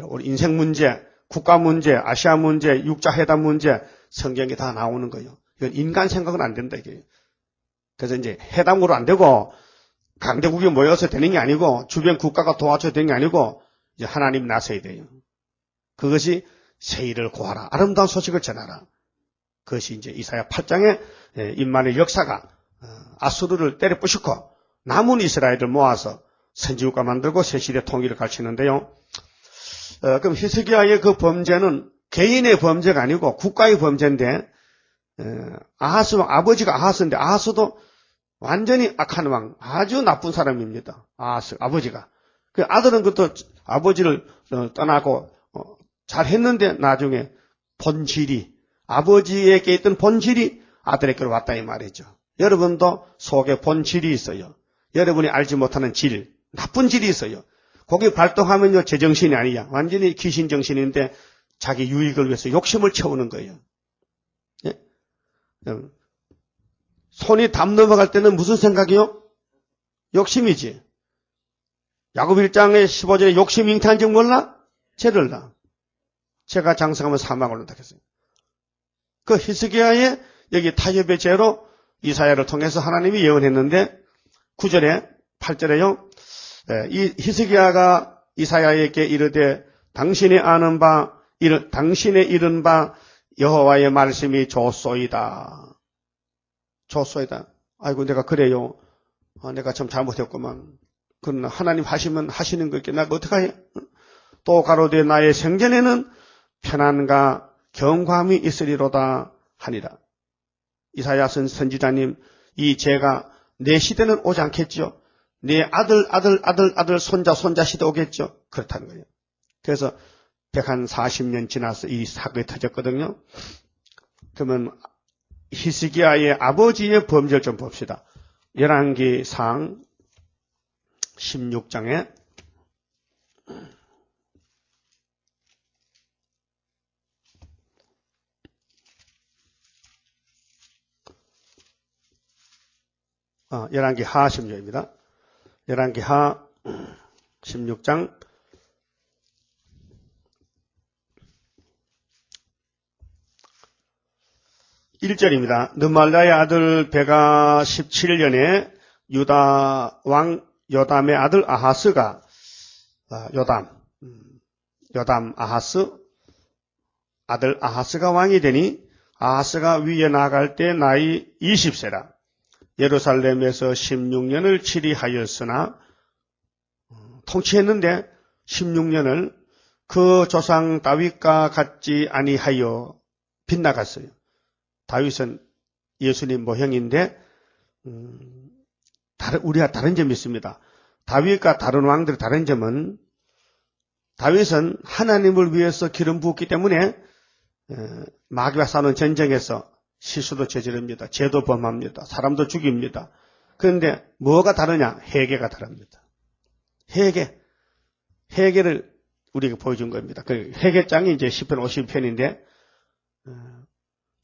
S1: 우리 인생 문제, 국가 문제, 아시아 문제, 육자회담 문제, 성경에 다 나오는 거예요. 이건 인간 생각은 안 된다, 이게. 그래서 이제 회담으로 안 되고, 강대국이 모여서 되는 게 아니고, 주변 국가가 도와줘야 되는 게 아니고, 이제 하나님 나서야 돼요. 그것이 세일을 구하라. 아름다운 소식을 전하라. 그것이 이제 이사야 8장의 임만의 역사가 아수르를 때려 부수고 남은 이스라엘을 모아서 선지국가 만들고 새시대 통일을 가르치는데요. 그럼 히스기야의 그 범죄는 개인의 범죄가 아니고 국가의 범죄인데, 아하스 왕, 아버지가 아하스인데 아하스도 완전히 악한 왕, 아주 나쁜 사람입니다. 아하스, 아버지가. 그 아들은 그것도 아버지를 떠나고 잘했는데 나중에 본질이, 아버지에게 있던 본질이 아들에게로 왔다 이 말이죠. 여러분도 속에 본질이 있어요. 여러분이 알지 못하는 질, 나쁜 질이 있어요. 거기 발동하면요, 제정신이 아니야. 완전히 귀신정신인데 자기 유익을 위해서 욕심을 채우는 거예요. 예? 손이 담 넘어갈 때는 무슨 생각이요? 욕심이지. 야곱 1장의 15절에 욕심 잉태한 적 몰라? 죄를 나. 죄가 장성하면 사망을 얻는다 했어요. 그 히스기야의 여기 타협의 죄로 이사야를 통해서 하나님이 예언했는데 9절에 8절에요. 이 히스기야가 이사야에게 이르되 당신이 아는 바 당신의 이른 바 여호와의 말씀이 좋소이다. 좋소이다. 아이고 내가 그래요. 내가 참 잘못했구만. 그러나 하나님 하시면 하시는 거겠 내가 어떡하해? 또 가로되 나의 생전에는 편안과 경감이 있으리로다 하니라. 이사야 선지자님, 이 죄가 내 시대는 오지 않겠죠. 내 아들, 손자 시대 오겠죠. 그렇다는 거예요. 그래서 140년 지나서 이 사건이 터졌거든요. 그러면 히스기야의 아버지의 범죄를 좀 봅시다. 열왕기상 16장에 열왕기하 16장입니다. 열왕기하 16장 1절입니다. 느말라의 아들 베가 17년에 유다 왕 요담의 아들 아하스가 요담 아하스 아들 아하스가 왕이 되니 아하스가 위에 나갈 때 나이 20세라. 예루살렘에서 16년을 치리하였으나 통치했는데 16년을 그 조상 다윗과 같지 아니하여 빗나갔어요. 다윗은 예수님 모형인데 우리가 다른 점이 있습니다. 다윗과 다른 왕들의 다른 점은 다윗은 하나님을 위해서 기름 부었기 때문에 마귀와 싸우는 전쟁에서 실수도 저지릅니다. 죄도 범합니다. 사람도 죽입니다. 그런데 뭐가 다르냐? 회개가 다릅니다. 회개를 우리에게 보여준 겁니다. 그 회개장이 이제 10편 50편인데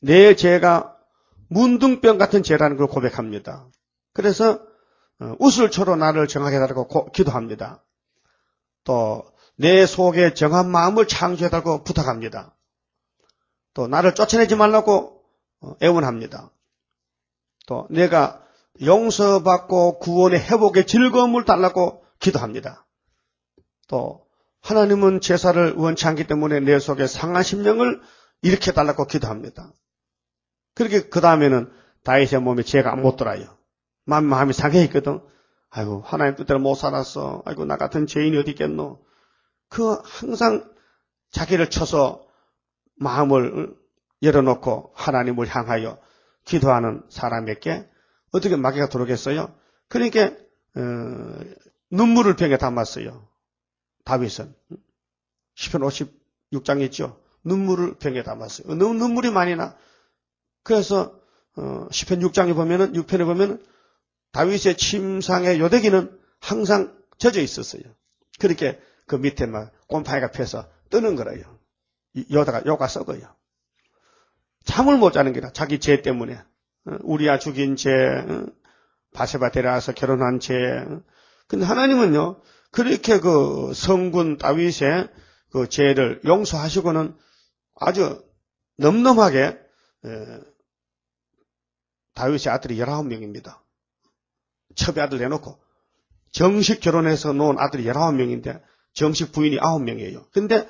S1: 내 죄가 문둥병 같은 죄라는 걸 고백합니다. 그래서 우슬초로 나를 정하게 해달라고 기도합니다. 또 내 속에 정한 마음을 창조해달라고 부탁합니다. 또 나를 쫓아내지 말라고 애원합니다. 또 내가 용서받고 구원의 회복의 즐거움을 달라고 기도합니다. 또 하나님은 제사를 원치 않기 때문에 내 속에 상한 심령을 일으켜달라고 기도합니다. 그렇게 그 다음에는 다윗의 몸에 죄가 못 들어요. 마음이 상해 있거든. 아이고 하나님 뜻대로 못 살았어. 아이고 나 같은 죄인이 어디 있겠노. 그 항상 자기를 쳐서 마음을 열어놓고 하나님을 향하여 기도하는 사람에게 어떻게 마귀가 들어오겠어요? 그러니까 눈물을 병에 담았어요. 다윗은 10편 56장 있죠. 눈물을 병에 담았어요. 너무 눈물이 많이 나. 그래서 10편 6장에 보면은 6편에 보면은 다윗의 침상의 요대기는 항상 젖어 있었어요. 그렇게 그 밑에 막 곰팡이가 펴서 뜨는 거래요. 요가 썩어요. 잠을 못 자는 게라 자기 죄 때문에 우리아 죽인 죄, 바세바 데려와서 결혼한 죄. 근데 하나님은요 그렇게 그 성군 다윗의 그 죄를 용서하시고는 아주 넘넘하게 다윗의 아들이 19명입니다. 첩의 아들 내놓고 정식 결혼해서 놓은 아들이 19명인데 정식 부인이 9명이에요. 근데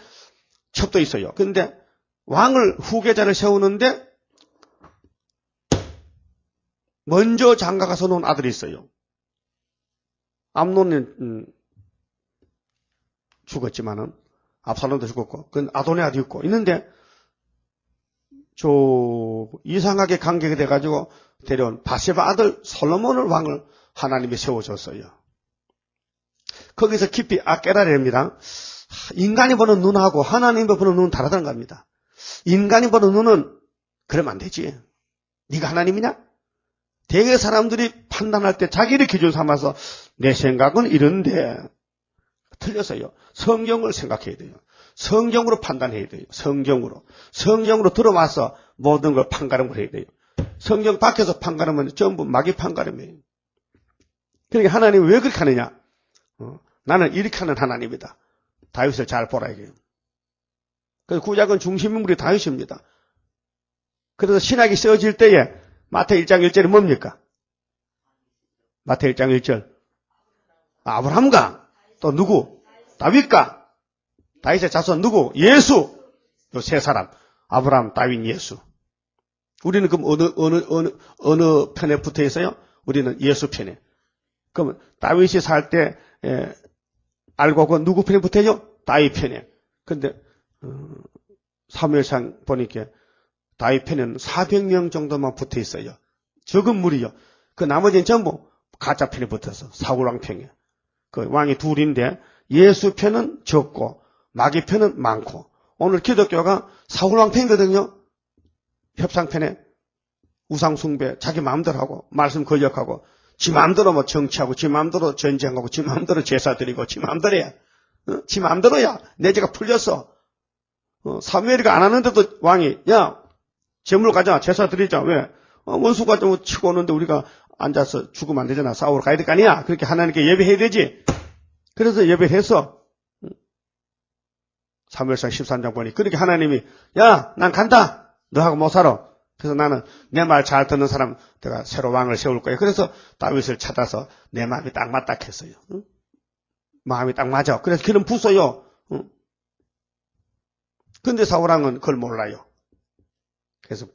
S1: 첩도 있어요. 근데 왕을 후계자를 세우는데 먼저 장가가서 놓은 아들이 있어요. 암논은 죽었지만은 압살롬도 죽었고, 그건 아도니아도 있고 있는데 이상하게 관계가 돼가지고 데려온 바세바 아들 솔로몬을 왕을 하나님이 세워줬어요. 거기서 깊이 깨달아냅니다. 인간이 보는 눈하고 하나님이 보는 눈은 다르다는 겁니다. 인간이 보는 눈은 그러면 안 되지. 네가 하나님이냐? 대개 사람들이 판단할 때 자기를 기준 삼아서 내 생각은 이런데 틀렸어요. 성경을 생각해야 돼요. 성경으로 판단해야 돼요. 성경으로 들어와서 모든 걸 판가름을 해야 돼요. 성경 밖에서 판가름은 전부 마귀 판가름이에요. 그러니까 하나님이 왜 그렇게 하느냐? 나는 이렇게 하는 하나님이다. 다윗을 잘 보라 이게요. 그래서 구약은 중심인물이 다윗입니다. 그래서 신학이 쓰여질 때에 마태 1장 1절이 뭡니까? 마태 1장 1절. 아브라함과 또 누구? 다윗과 다윗의 자손 누구? 예수. 요 세 사람. 아브라함, 다윗, 예수. 우리는 그럼 어느 편에 붙어 있어요? 우리는 예수 편에. 그럼 다윗이 살 때 알고 그 누구 편에 붙어요? 다윗 편에. 근데 사무엘상 보니까 다윗 편에는 400명 정도만 붙어 있어요. 적은 무리요. 그 나머지는 전부 가짜 편에 붙어서 사울왕 편에. 그 왕이 둘인데 예수 편은 적고 마귀 편은 많고. 오늘 기독교가 사울왕 편이거든요. 협상편에 우상숭배 자기 마음대로 하고 말씀 권력하고 지 마음대로 뭐 정치하고 지 마음대로 전쟁하고 지 마음대로 제사 드리고 지 마음대로야. 지 마음대로야. 내 죄가 풀렸어. 사무엘이가 안 하는데도 왕이 야 제물 가자 제사 드리자. 왜? 원수가 좀 치고 오는데 우리가 앉아서 죽으면 안 되잖아. 싸우러 가야 될 거 아니야. 그렇게 하나님께 예배해야 되지. 그래서 예배를 했어. 사무엘상 13장 보니 그렇게 하나님이 야 난 간다. 너하고 못 살아. 그래서 나는 내 말 잘 듣는 사람 내가 새로 왕을 세울 거야. 그래서 다윗을 찾아서 내 마음이 딱 맞다 했어요. 응? 마음이 딱 맞아. 그래서 기름 부숴요. 응? 근데 사울왕은 그걸 몰라요. 그래서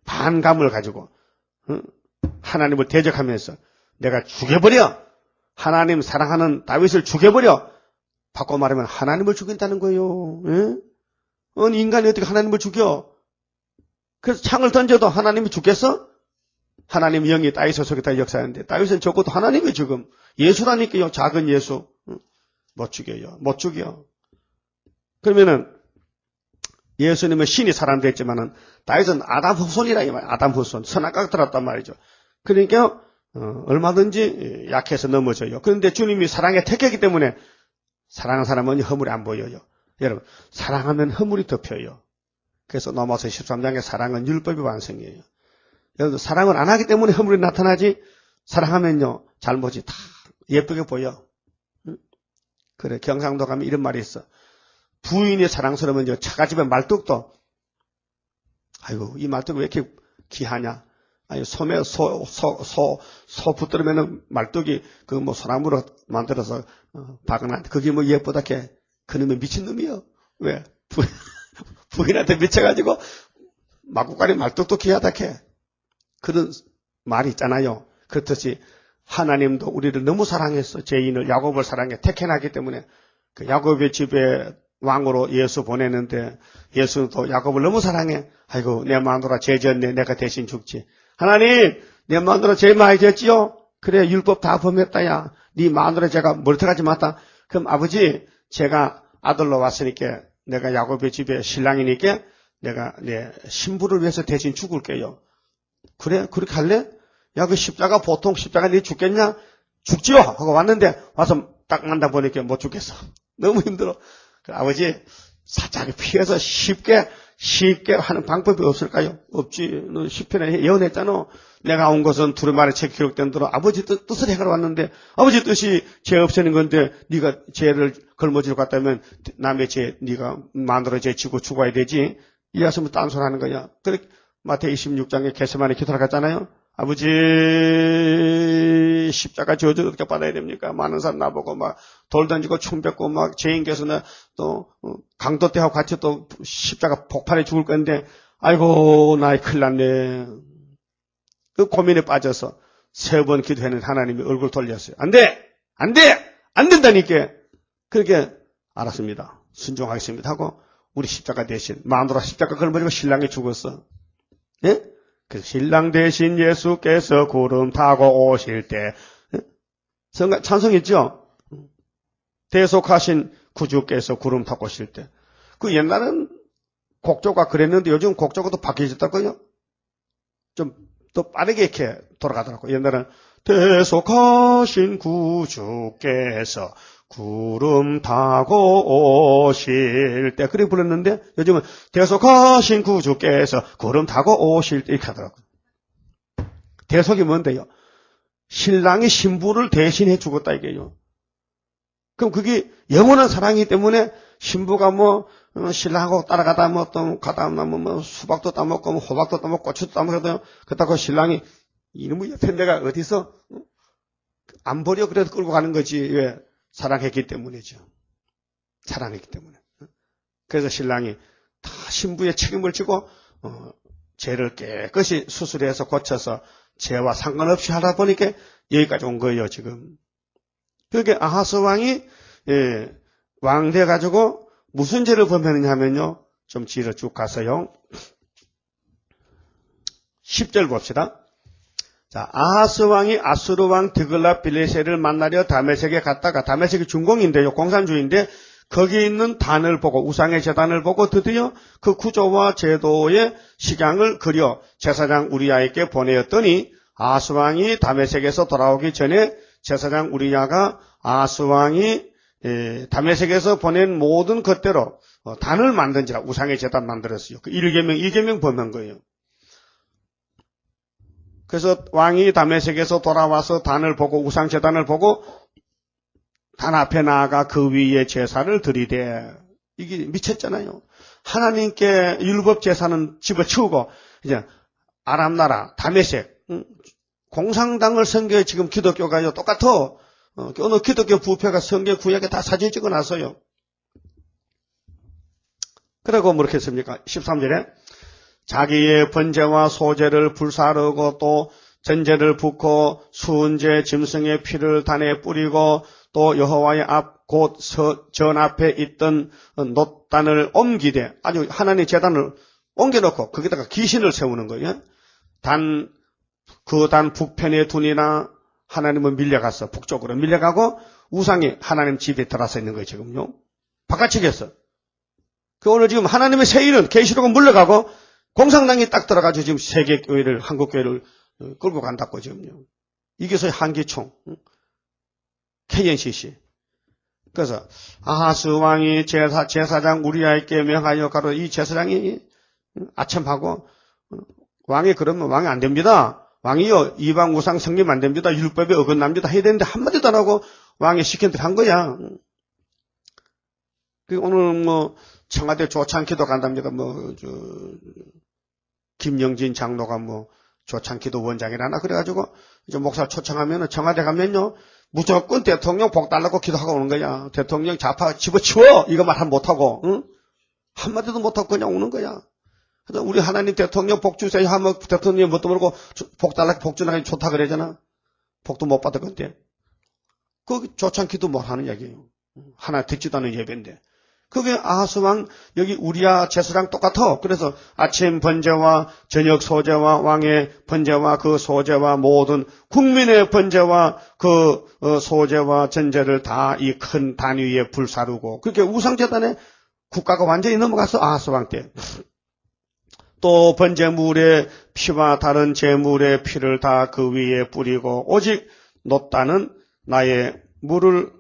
S1: 반감을 가지고 응? 하나님을 대적하면서 내가 죽여버려. 하나님 사랑하는 다윗을 죽여버려. 바꿔 말하면 하나님을 죽인다는 거예요. 응? 인간이 어떻게 하나님을 죽여? 그래서 창을 던져도 하나님이 죽겠어? 하나님 영이 다윗의 속에 역사하는데 다윗은 적어도 하나님이 지금 예수라니까요. 작은 예수. 못 죽여요. 못 죽여. 그러면은 예수님은 신이 사람 됐지만은 다윗은 아담 후손이라 이 말이에요. 아담 후손. 선악과가 들었단 말이죠. 그러니까 얼마든지 약해서 넘어져요. 그런데 주님이 사랑에 택했기 때문에 사랑하는 사람은 허물이 안 보여요. 여러분 사랑하면 허물이 덮여요. 그래서 로마서 13장의 사랑은 율법의 완성이에요. 여러분 사랑을 안 하기 때문에 허물이 나타나지 사랑하면요 잘못이 다 예쁘게 보여. 그래 경상도 가면 이런 말이 있어. 부인이 사랑스러우면 처갓집의 말뚝도 아이고 이 말뚝이 왜 이렇게 귀하냐. 아니 소매 소 붙들으면 말뚝이 그 뭐 소나무로 만들어서 박아놨는데 그게 뭐 예쁘다 캐. 그놈의 미친놈이요. 왜? 부인한테 미쳐가지고 막국가리 말뚝도 귀하다 캐. 그런 말이 있잖아요. 그렇듯이 하나님도 우리를 너무 사랑했어. 죄인을 야곱을 사랑해 택해놨기 때문에 그 야곱의 집에 왕으로 예수 보내는데 예수는 또 야곱을 너무 사랑해. 아이고 내 마누라 죄 졌네. 내가 대신 죽지. 하나님 내 마누라 죄 많이 졌지요? 그래 율법 다 범했다야. 네 마누라 제가 멀쩡하지 마다. 그럼 아버지 제가 아들로 왔으니까 내가 야곱의 집에 신랑이니까 내가 내 신부를 위해서 대신 죽을게요. 그래? 그렇게 할래? 야, 그 십자가 보통 십자가 네 죽겠냐? 죽지요! 하고 왔는데 와서 딱 만나보니까 못 죽겠어. 너무 힘들어. 아버지 살짝 피해서 쉽게 쉽게 하는 방법이 없을까요? 없지. 너 시편에 예언했잖아. 내가 온 것은 두루마리 책 기록된 대로 아버지 뜻을 행하러 왔는데 아버지 뜻이 죄 없애는 건데 네가 죄를 걸머지러 갔다면 남의 죄 네가 마음대로 죄 지고 죽어야 되지. 이 말씀은 딴소리하는 거야. 그래 마태복음 26장에 겟세마네 기도를 갔잖아요. 아버지 십자가 저주 어떻게 받아야 됩니까? 많은 사람 나보고 막 돌 던지고 총 뱉고 막 죄인 개수나 또 강도 때하고 같이 또 십자가 폭발해 죽을 건데 아이고 나이 큰일 났네. 그 고민에 빠져서 3번 기도했는 하나님이 얼굴 돌렸어요. 안 돼! 안 돼! 안 된다니까. 그렇게 알았습니다. 순종하겠습니다 하고 우리 십자가 대신 마누라 십자가 걸머지고 신랑이 죽었어. 예? 그 신랑 대신 예수께서 구름 타고 오실 때 찬송했죠? 대속하신 구주께서 구름 타고 오실 때. 그 옛날은 곡조가 그랬는데 요즘 곡조가 또 바뀌어졌다고요? 좀 더 빠르게 이렇게 돌아가더라고요. 옛날에는 대속하신 구주께서 구름 타고 오실 때 그렇게 불렀는데 요즘은 대속하신 구주께서 구름 타고 오실 때 이렇게 하더라고요. 대속이 뭔데요? 신랑이 신부를 대신해 죽었다 이게요. 그럼 그게 영원한 사랑이기 때문에 신부가 뭐 신랑하고 따라가다 뭐 또 가다 뭐 수박도 따먹고 뭐 호박도 따먹고 고추도 따먹어도 그렇다고 신랑이 이놈의 옆에 내가 어디서 안 버려 그래도 끌고 가는 거지. 왜? 사랑했기 때문이죠. 사랑했기 때문에. 그래서 신랑이 다 신부의 책임을 지고 죄를 깨끗이 수술해서 고쳐서 죄와 상관없이 하다 보니까 여기까지 온 거예요 지금. 그게 아하스 왕이 왕 돼가지고 무슨 죄를 범했느냐 하면요. 좀 뒤로 쭉 가서요. 10절 봅시다. 자, 아하스 왕이 아수르 왕 드글랏 빌레셋을 만나려 다메섹에 갔다가 다메섹이 중공인데요. 공산주의인데 거기 있는 단을 보고 우상의 제단을 보고 드디어 그 구조와 제도의 식양을 그려 제사장 우리야에게 보내었더니 아하스 왕이 다메섹에서 돌아오기 전에 제사장 우리야가 아하스 왕이 다메섹에서 보낸 모든 것대로 단을 만든지라 우상의 제단 만들었어요. 그 1계명, 2계명 범한 거예요. 그래서 왕이 다메섹에서 돌아와서 단을 보고 우상 제단을 보고 단 앞에 나아가 그 위에 제사를 드리되 이게 미쳤잖아요. 하나님께 율법 제사는 집어치우고 이제 아람 나라 다메섹 공산당을 선교해 지금 기독교가요 똑같아. 어느 기독교 부패가 성경 구약에 다 사진 찍어놨어요. 그리고 뭐 이렇게 했습니까? 13절에 자기의 번제와 소제를 불사르고 또 전제를 붓고 수은제 짐승의 피를 단에 뿌리고 또 여호와의 앞 곧 전 앞에 있던 놋단을 옮기되 아주 하나님의 제단을 옮겨놓고 거기다가 귀신을 세우는 거예요. 그 단 북편에 두니나 하나님은 밀려갔어. 북쪽으로 밀려가고 우상이 하나님 집에 들어서 있는 거예요. 지금요. 바깥쪽에서. 그 오늘 지금 하나님의 세일은 계시록은 물러가고 공산당이 딱 들어가지고 지금 세계교회를 한국교회를 끌고 간다고 지금요. 이게 소위 한기총 KNCC. 그래서 아하스 왕이 제사장 우리야에게 명하여 가로 이 제사장이 아첨하고 왕이 그러면 왕이 안 됩니다. 왕이요 이방 우상 성립 안 됩니다. 율법에 어긋납니다. 해야 되는데 한마디도 안 하고 왕이 시킨 대로 한 거야. 오늘 뭐 청와대 조창기도 간답니다. 김영진 장로가 조창기도 원장이라나 그래가지고 이제 목사 초청하면은 청와대 가면요 무조건 대통령 복 달라고 기도하고 오는 거야. 대통령 좌파 집어치워 이거 말 못하고 응? 한마디도 못하고 그냥 오는 거야. 그래서 우리 하나님 대통령 복 주세요 하면 대통령이 뭣도 모르고 복 달라고 복 주나니 좋다 그러잖아. 복도 못 받을 건데 그 조창기도 못 하는 얘기예요. 하나 듣지도 않은 예배인데. 그게 아하스 왕 여기 우리야 제사랑 똑같아. 그래서 아침 번제와 저녁 소제와 왕의 번제와 그 소제와 모든 국민의 번제와 그 소제와 전제를 다 이 큰 단 위에 불사르고 그렇게 우상제단에 국가가 완전히 넘어가서 아하스 왕 때. 또 번제물의 피와 다른 제물의 피를 다 그 위에 뿌리고 오직 놋단은 나의 물을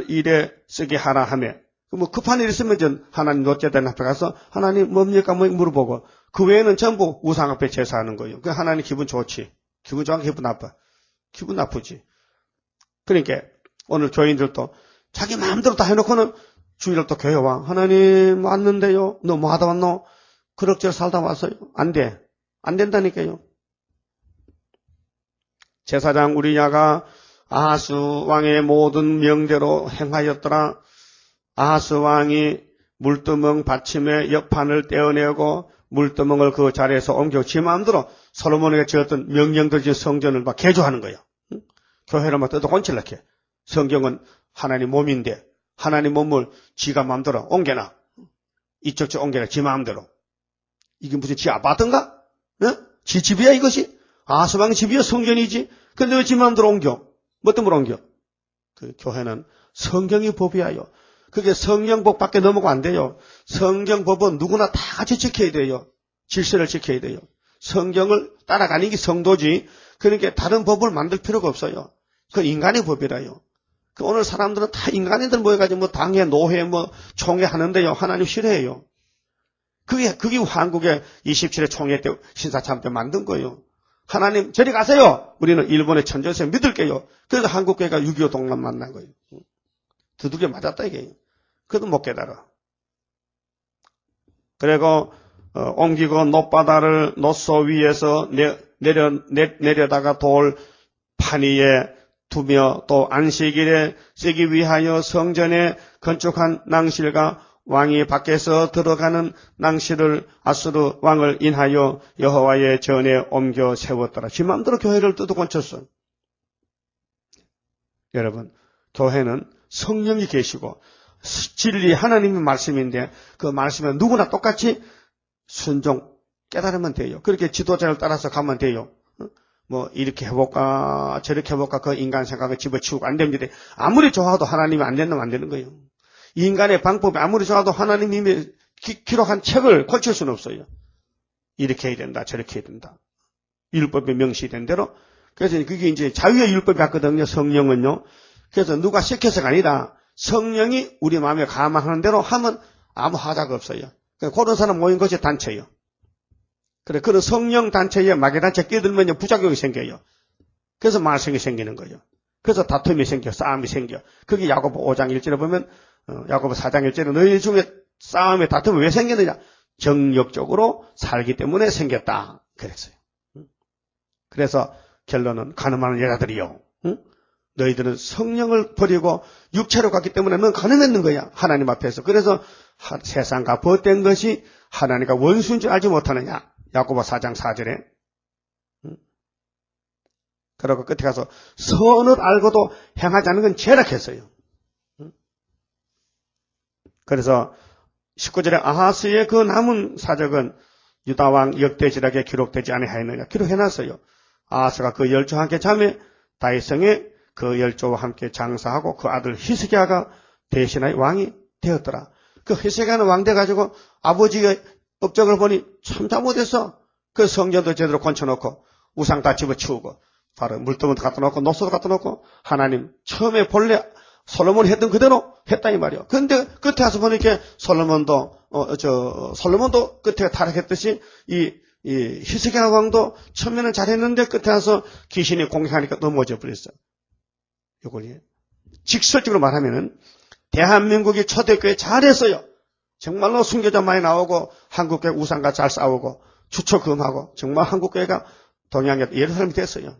S1: 일에 쓰게 하라 하며 뭐 급한 일 있으면 전 하나님 노제단 앞에 가서 하나님 뭡니까 뭐 물어보고 그 외에는 전부 우상 앞에 제사하는 거예요. 그 하나님 기분 좋지. 기분 좋아 기분 나빠. 기분 나쁘지. 그러니까 오늘 교인들도 자기 마음대로 다 해놓고는 주일날 또 교회 와. 하나님 왔는데요. 너 뭐 하다 왔노? 그럭저럭 살다 왔어요. 안 돼. 안 된다니까요. 제사장 우리야가 아하스 왕의 모든 명대로 행하였더라. 아하스 왕이 물두멍 받침에 옆판을 떼어내고 물두멍을 그 자리에서 옮겨 지 마음대로 솔로몬에게 지었던 명령들 지 성전을 막 개조하는 거예요. 교회를 막 뜯어 곤칠라게. 성경은 하나님 몸인데 하나님 몸을 지가 마음대로 옮겨놔. 이쪽저쪽 옮겨놔. 지 마음대로. 이게 무슨 지 아파트인가? 어? 지 집이야 이것이? 아하스 왕 집이야 성전이지? 근데 왜 지 마음대로 옮겨? 뭐 때문에 옮겨? 그 교회는 성경이 법이야요. 그게 성경법밖에 넘어가 안 돼요. 성경법은 누구나 다 같이 지켜야 돼요. 질서를 지켜야 돼요. 성경을 따라가는 게 성도지. 그러니까 다른 법을 만들 필요가 없어요. 그 인간의 법이라요. 그 오늘 사람들은 다 인간애들 모여가지고 뭐 당회, 노회, 뭐 총회 하는데요. 하나님 싫어해요. 그게 한국의 27회 총회 때 신사참 때 만든 거예요. 하나님 저리 가세요. 우리는 일본의 천재세 믿을게요. 그래서 한국교회가 6.25 동란 만난 거예요. 두들겨 맞았다 이게. 그래도 못 깨달아. 그리고 옮기고 놋바다를 놋소 위에서 내려다가 돌 판 위에 두며 또 안식일에 쓰기 위하여 성전에 건축한 낭실과 왕이 밖에서 들어가는 낭실을 아수르 왕을 인하여 여호와의 전에 옮겨 세웠더라. 지 마음대로 교회를 뜯어 건쳤어. 여러분, 교회는 성령이 계시고 진리 하나님의 말씀인데 그 말씀에 누구나 똑같이 순종 깨달으면 돼요. 그렇게 지도자를 따라서 가면 돼요. 뭐 이렇게 해볼까 저렇게 해볼까 그 인간 생각을 집어치우고 안 됩니다. 아무리 좋아도 하나님이 안 된다면 안 되는 거예요. 인간의 방법이 아무리 좋아도 하나님이 이미 기록한 책을 고칠 수는 없어요. 이렇게 해야 된다 저렇게 해야 된다. 율법에 명시된 대로. 그래서 그게 이제 자유의 율법이 같거든요. 성령은요. 그래서 누가 시켜서가 아니라 성령이 우리 마음에 감화하는 대로 하면 아무 하자가 없어요. 그런 사람 모인 것이 단체예요. 그래, 그런 성령 단체에 마귀단체 끼들면 부작용이 생겨요. 그래서 말썽이 생기는 거예요. 그래서 다툼이 생겨, 싸움이 생겨. 그게 야고보 5장 1절에 보면, 야고보 4장 1절에 너희 중에 싸움에 다툼이 왜 생기느냐? 정욕적으로 살기 때문에 생겼다. 그랬어요. 그래서 결론은 가늠하는 여자들이요. 너희들은 성령을 버리고 육체로 갔기 때문에 넌 가늠했는 거야. 하나님 앞에서. 그래서 세상과 벗된 것이 하나님과 원수인 줄 알지 못하느냐. 야고보 4장 4절에. 그러고 끝에 가서 선을 알고도 행하지 않는 건 죄락했어요. 그래서 19절에 아하스의 그 남은 사적은 유다왕 역대지락에 기록되지 아니하였느냐. 기록해놨어요. 아하스가 그 열조와 함께 자매 다윗성에 그 열조와 함께 장사하고 그 아들 히스기야가 대신하여 왕이 되었더라. 그 히스기야는 왕 돼가지고 아버지의 업적을 보니 참 잘못했어. 그 성전도 제대로 건쳐놓고 우상 다 집어치우고 바로 물두멍도 갖다 놓고 노소도 갖다 놓고 하나님 처음에 본래 솔로몬이 했던 그대로 했다 이 말이요. 근데 끝에 와서 보니까 솔로몬도 끝에 타락했듯이 이 히스기야 왕도 처음에는 잘했는데 끝에 와서 귀신이 공격하니까 넘어져 버렸어요. 이걸 직설적으로 말하면은 대한민국이 초대교회 잘했어요. 정말로 순교자 많이 나오고 한국교회 우상과 잘 싸우고 주초금하고 정말 한국교회가 동양에 예루살렘이 됐어요.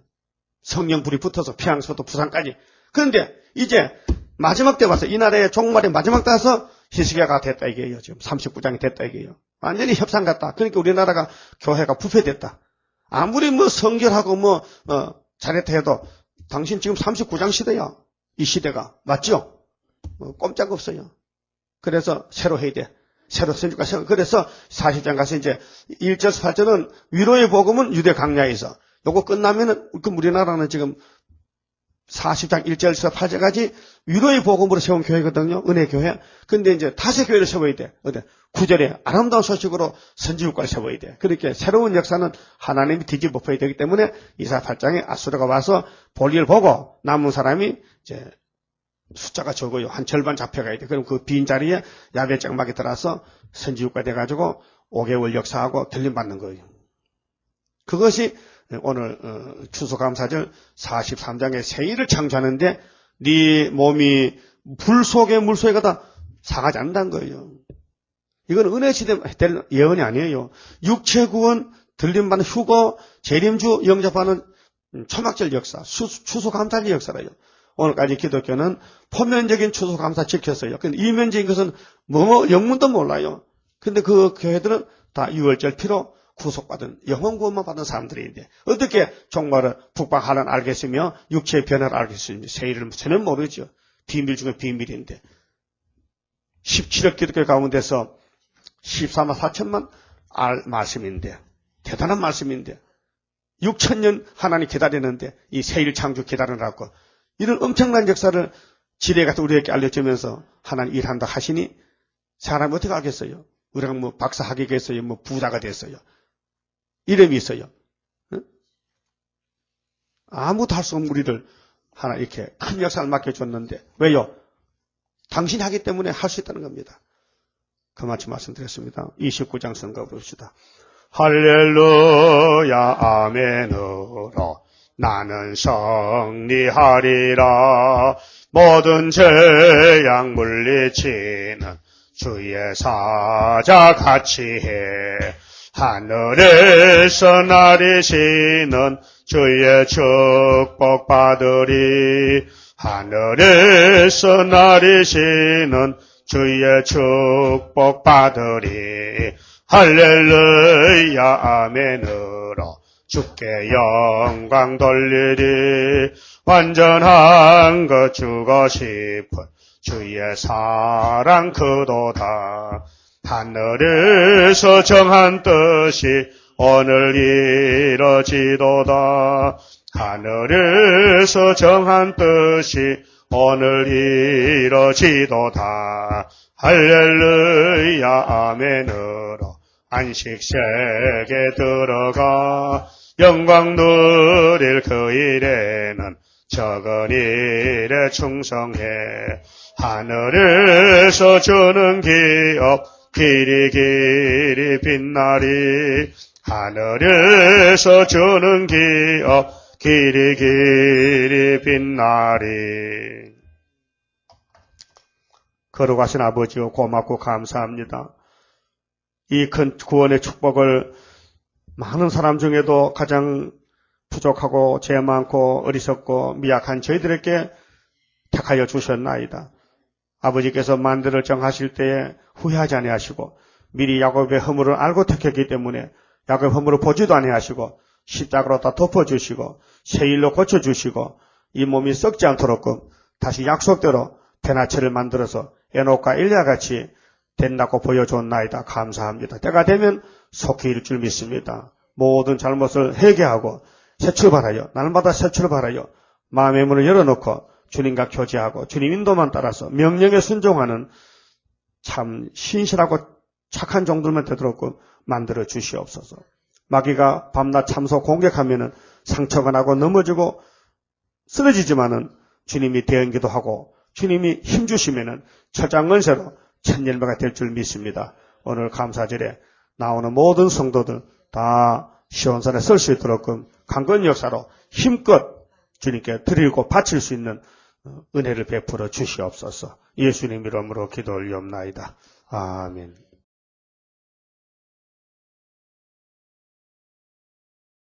S1: 성령 불이 붙어서 평양서부터 부산까지. 그런데 이제 마지막 때 와서 이 나라의 종말의 마지막 때 와서 히스기야가 됐다 이게요. 지금 39장이 됐다 이게요. 완전히 협상 같다. 그러니까 우리나라가 교회가 부패됐다. 아무리 뭐 성결하고 잘했다 해도 당신 지금 39장 시대야. 이 시대가. 맞죠? 꼼짝 없어요. 그래서 새로 해야 돼. 새로 선주가 그래서 40장 가서 이제 1절에서 8절은 위로의 복음은 유대 강야에서 요거 끝나면은 그럼 우리나라는 지금 40장 1절에서 8절까지 위로의 복음으로 세운 교회거든요. 은혜교회. 근데 이제 다시 교회를 세워야 돼. 9절에 아름다운 소식으로 선지국가를 세워야 돼. 그렇게 새로운 역사는 하나님이 뒤집어야 되기 때문에 28장에 아수르가 와서 볼일 보고 남은 사람이 이제 숫자가 적어요. 한 절반 잡혀가야 돼. 그럼 그 빈자리에 야베장막이 들어서 선지육가 돼가지고 5개월 역사하고 들림받는 거예요. 그것이 오늘 추수감사절 43장의 세일을 창조하는데 네 몸이 불 속에 물 속에 가다 상하지 않는다는 거예요. 이건 은혜 시대 될 예언이 아니에요. 육체 구원, 들림받는 휴거, 재림주 영접하는 초막절 역사, 추수감사절 역사라요. 오늘까지 기독교는 표면적인 추수감사 지켰어요. 근데 이면적인 것은 영문도 몰라요. 근데 그 교회들은 다 유월절 피로 구속받은 영혼 구원만 받은 사람들인데 어떻게 종말을 북방 하나는 알겠으며 육체의 변화를 알겠으며 세일을 전혀 모르죠. 비밀 중에 비밀인데 17억 기독교 가운데서 14만 4천만 알 말씀인데 대단한 말씀인데 6천년 하나님 기다리는데 이 세일 창조 기다리라고 이런 엄청난 역사를 지뢰 같은 우리에게 알려주면서 하나님 일한다 하시니 사람이 어떻게 알겠어요? 우리가 뭐 박사 학위겠어요? 뭐 부자가 됐어요? 이름이 있어요. 응? 아무도 할 수 없는 우리를 하나 이렇게 큰 역사를 맡겨줬는데 왜요? 당신이 하기 때문에 할 수 있다는 겁니다. 그만치 말씀드렸습니다. 29장 선거 봅시다. 할렐루야 아멘으로 나는 승리하리라. 모든 죄악 물리치는 주의 사자 같이 해. 하늘에서 나리시는 주의 축복 받으리. 하늘에서 나리시는 주의 축복 받으리. 할렐루야 아멘으로 주께 영광 돌리리. 완전한 것 주고 싶은 주의 사랑 그도다. 하늘에서 정한 뜻이 오늘 이뤄지도다. 하늘에서 정한 뜻이 오늘 이뤄지도다. 할렐루야 아멘으로 안식세계 들어가 영광 누릴 그 일에는 적은 일에 충성해. 하늘에서 주는 기업 길이 빛나리. 하늘에서 주는 기업 길이 빛나리. 걸어가신 아버지요 고맙고 감사합니다. 이 큰 구원의 축복을 많은 사람 중에도 가장 부족하고 죄 많고 어리석고 미약한 저희들에게 택하여 주셨나이다. 아버지께서 만들을 정하실 때에 후회하지 아니하시고 미리 야곱의 허물을 알고 택했기 때문에 야곱의 허물을 보지도 아니하시고 십자가로 다 덮어주시고 세일로 고쳐주시고 이 몸이 썩지 않도록 다시 약속대로 대나체를 만들어서 에녹과 엘리야같이 된다고 보여줬나이다. 감사합니다. 때가 되면 속히 이룰 줄 믿습니다. 모든 잘못을 회개하고 새 출발하여 날마다 새 출발하여 마음의 문을 열어놓고 주님과 교제하고 주님 인도만 따라서 명령에 순종하는 참 신실하고 착한 종들만 되도록 만들어 주시옵소서. 마귀가 밤낮 참소 공격하면은 상처가 나고 넘어지고 쓰러지지만은 주님이 대응기도 하고 주님이 힘주시면은 철장건세로 천열매가 될 줄 믿습니다. 오늘 감사절에 나오는 모든 성도들 다 시온산에 설 수 있도록 강건 역사로 힘껏 주님께 드리고 바칠 수 있는 은혜를 베풀어 주시옵소서. 예수님 이름으로 기도 올리옵나이다. 아멘.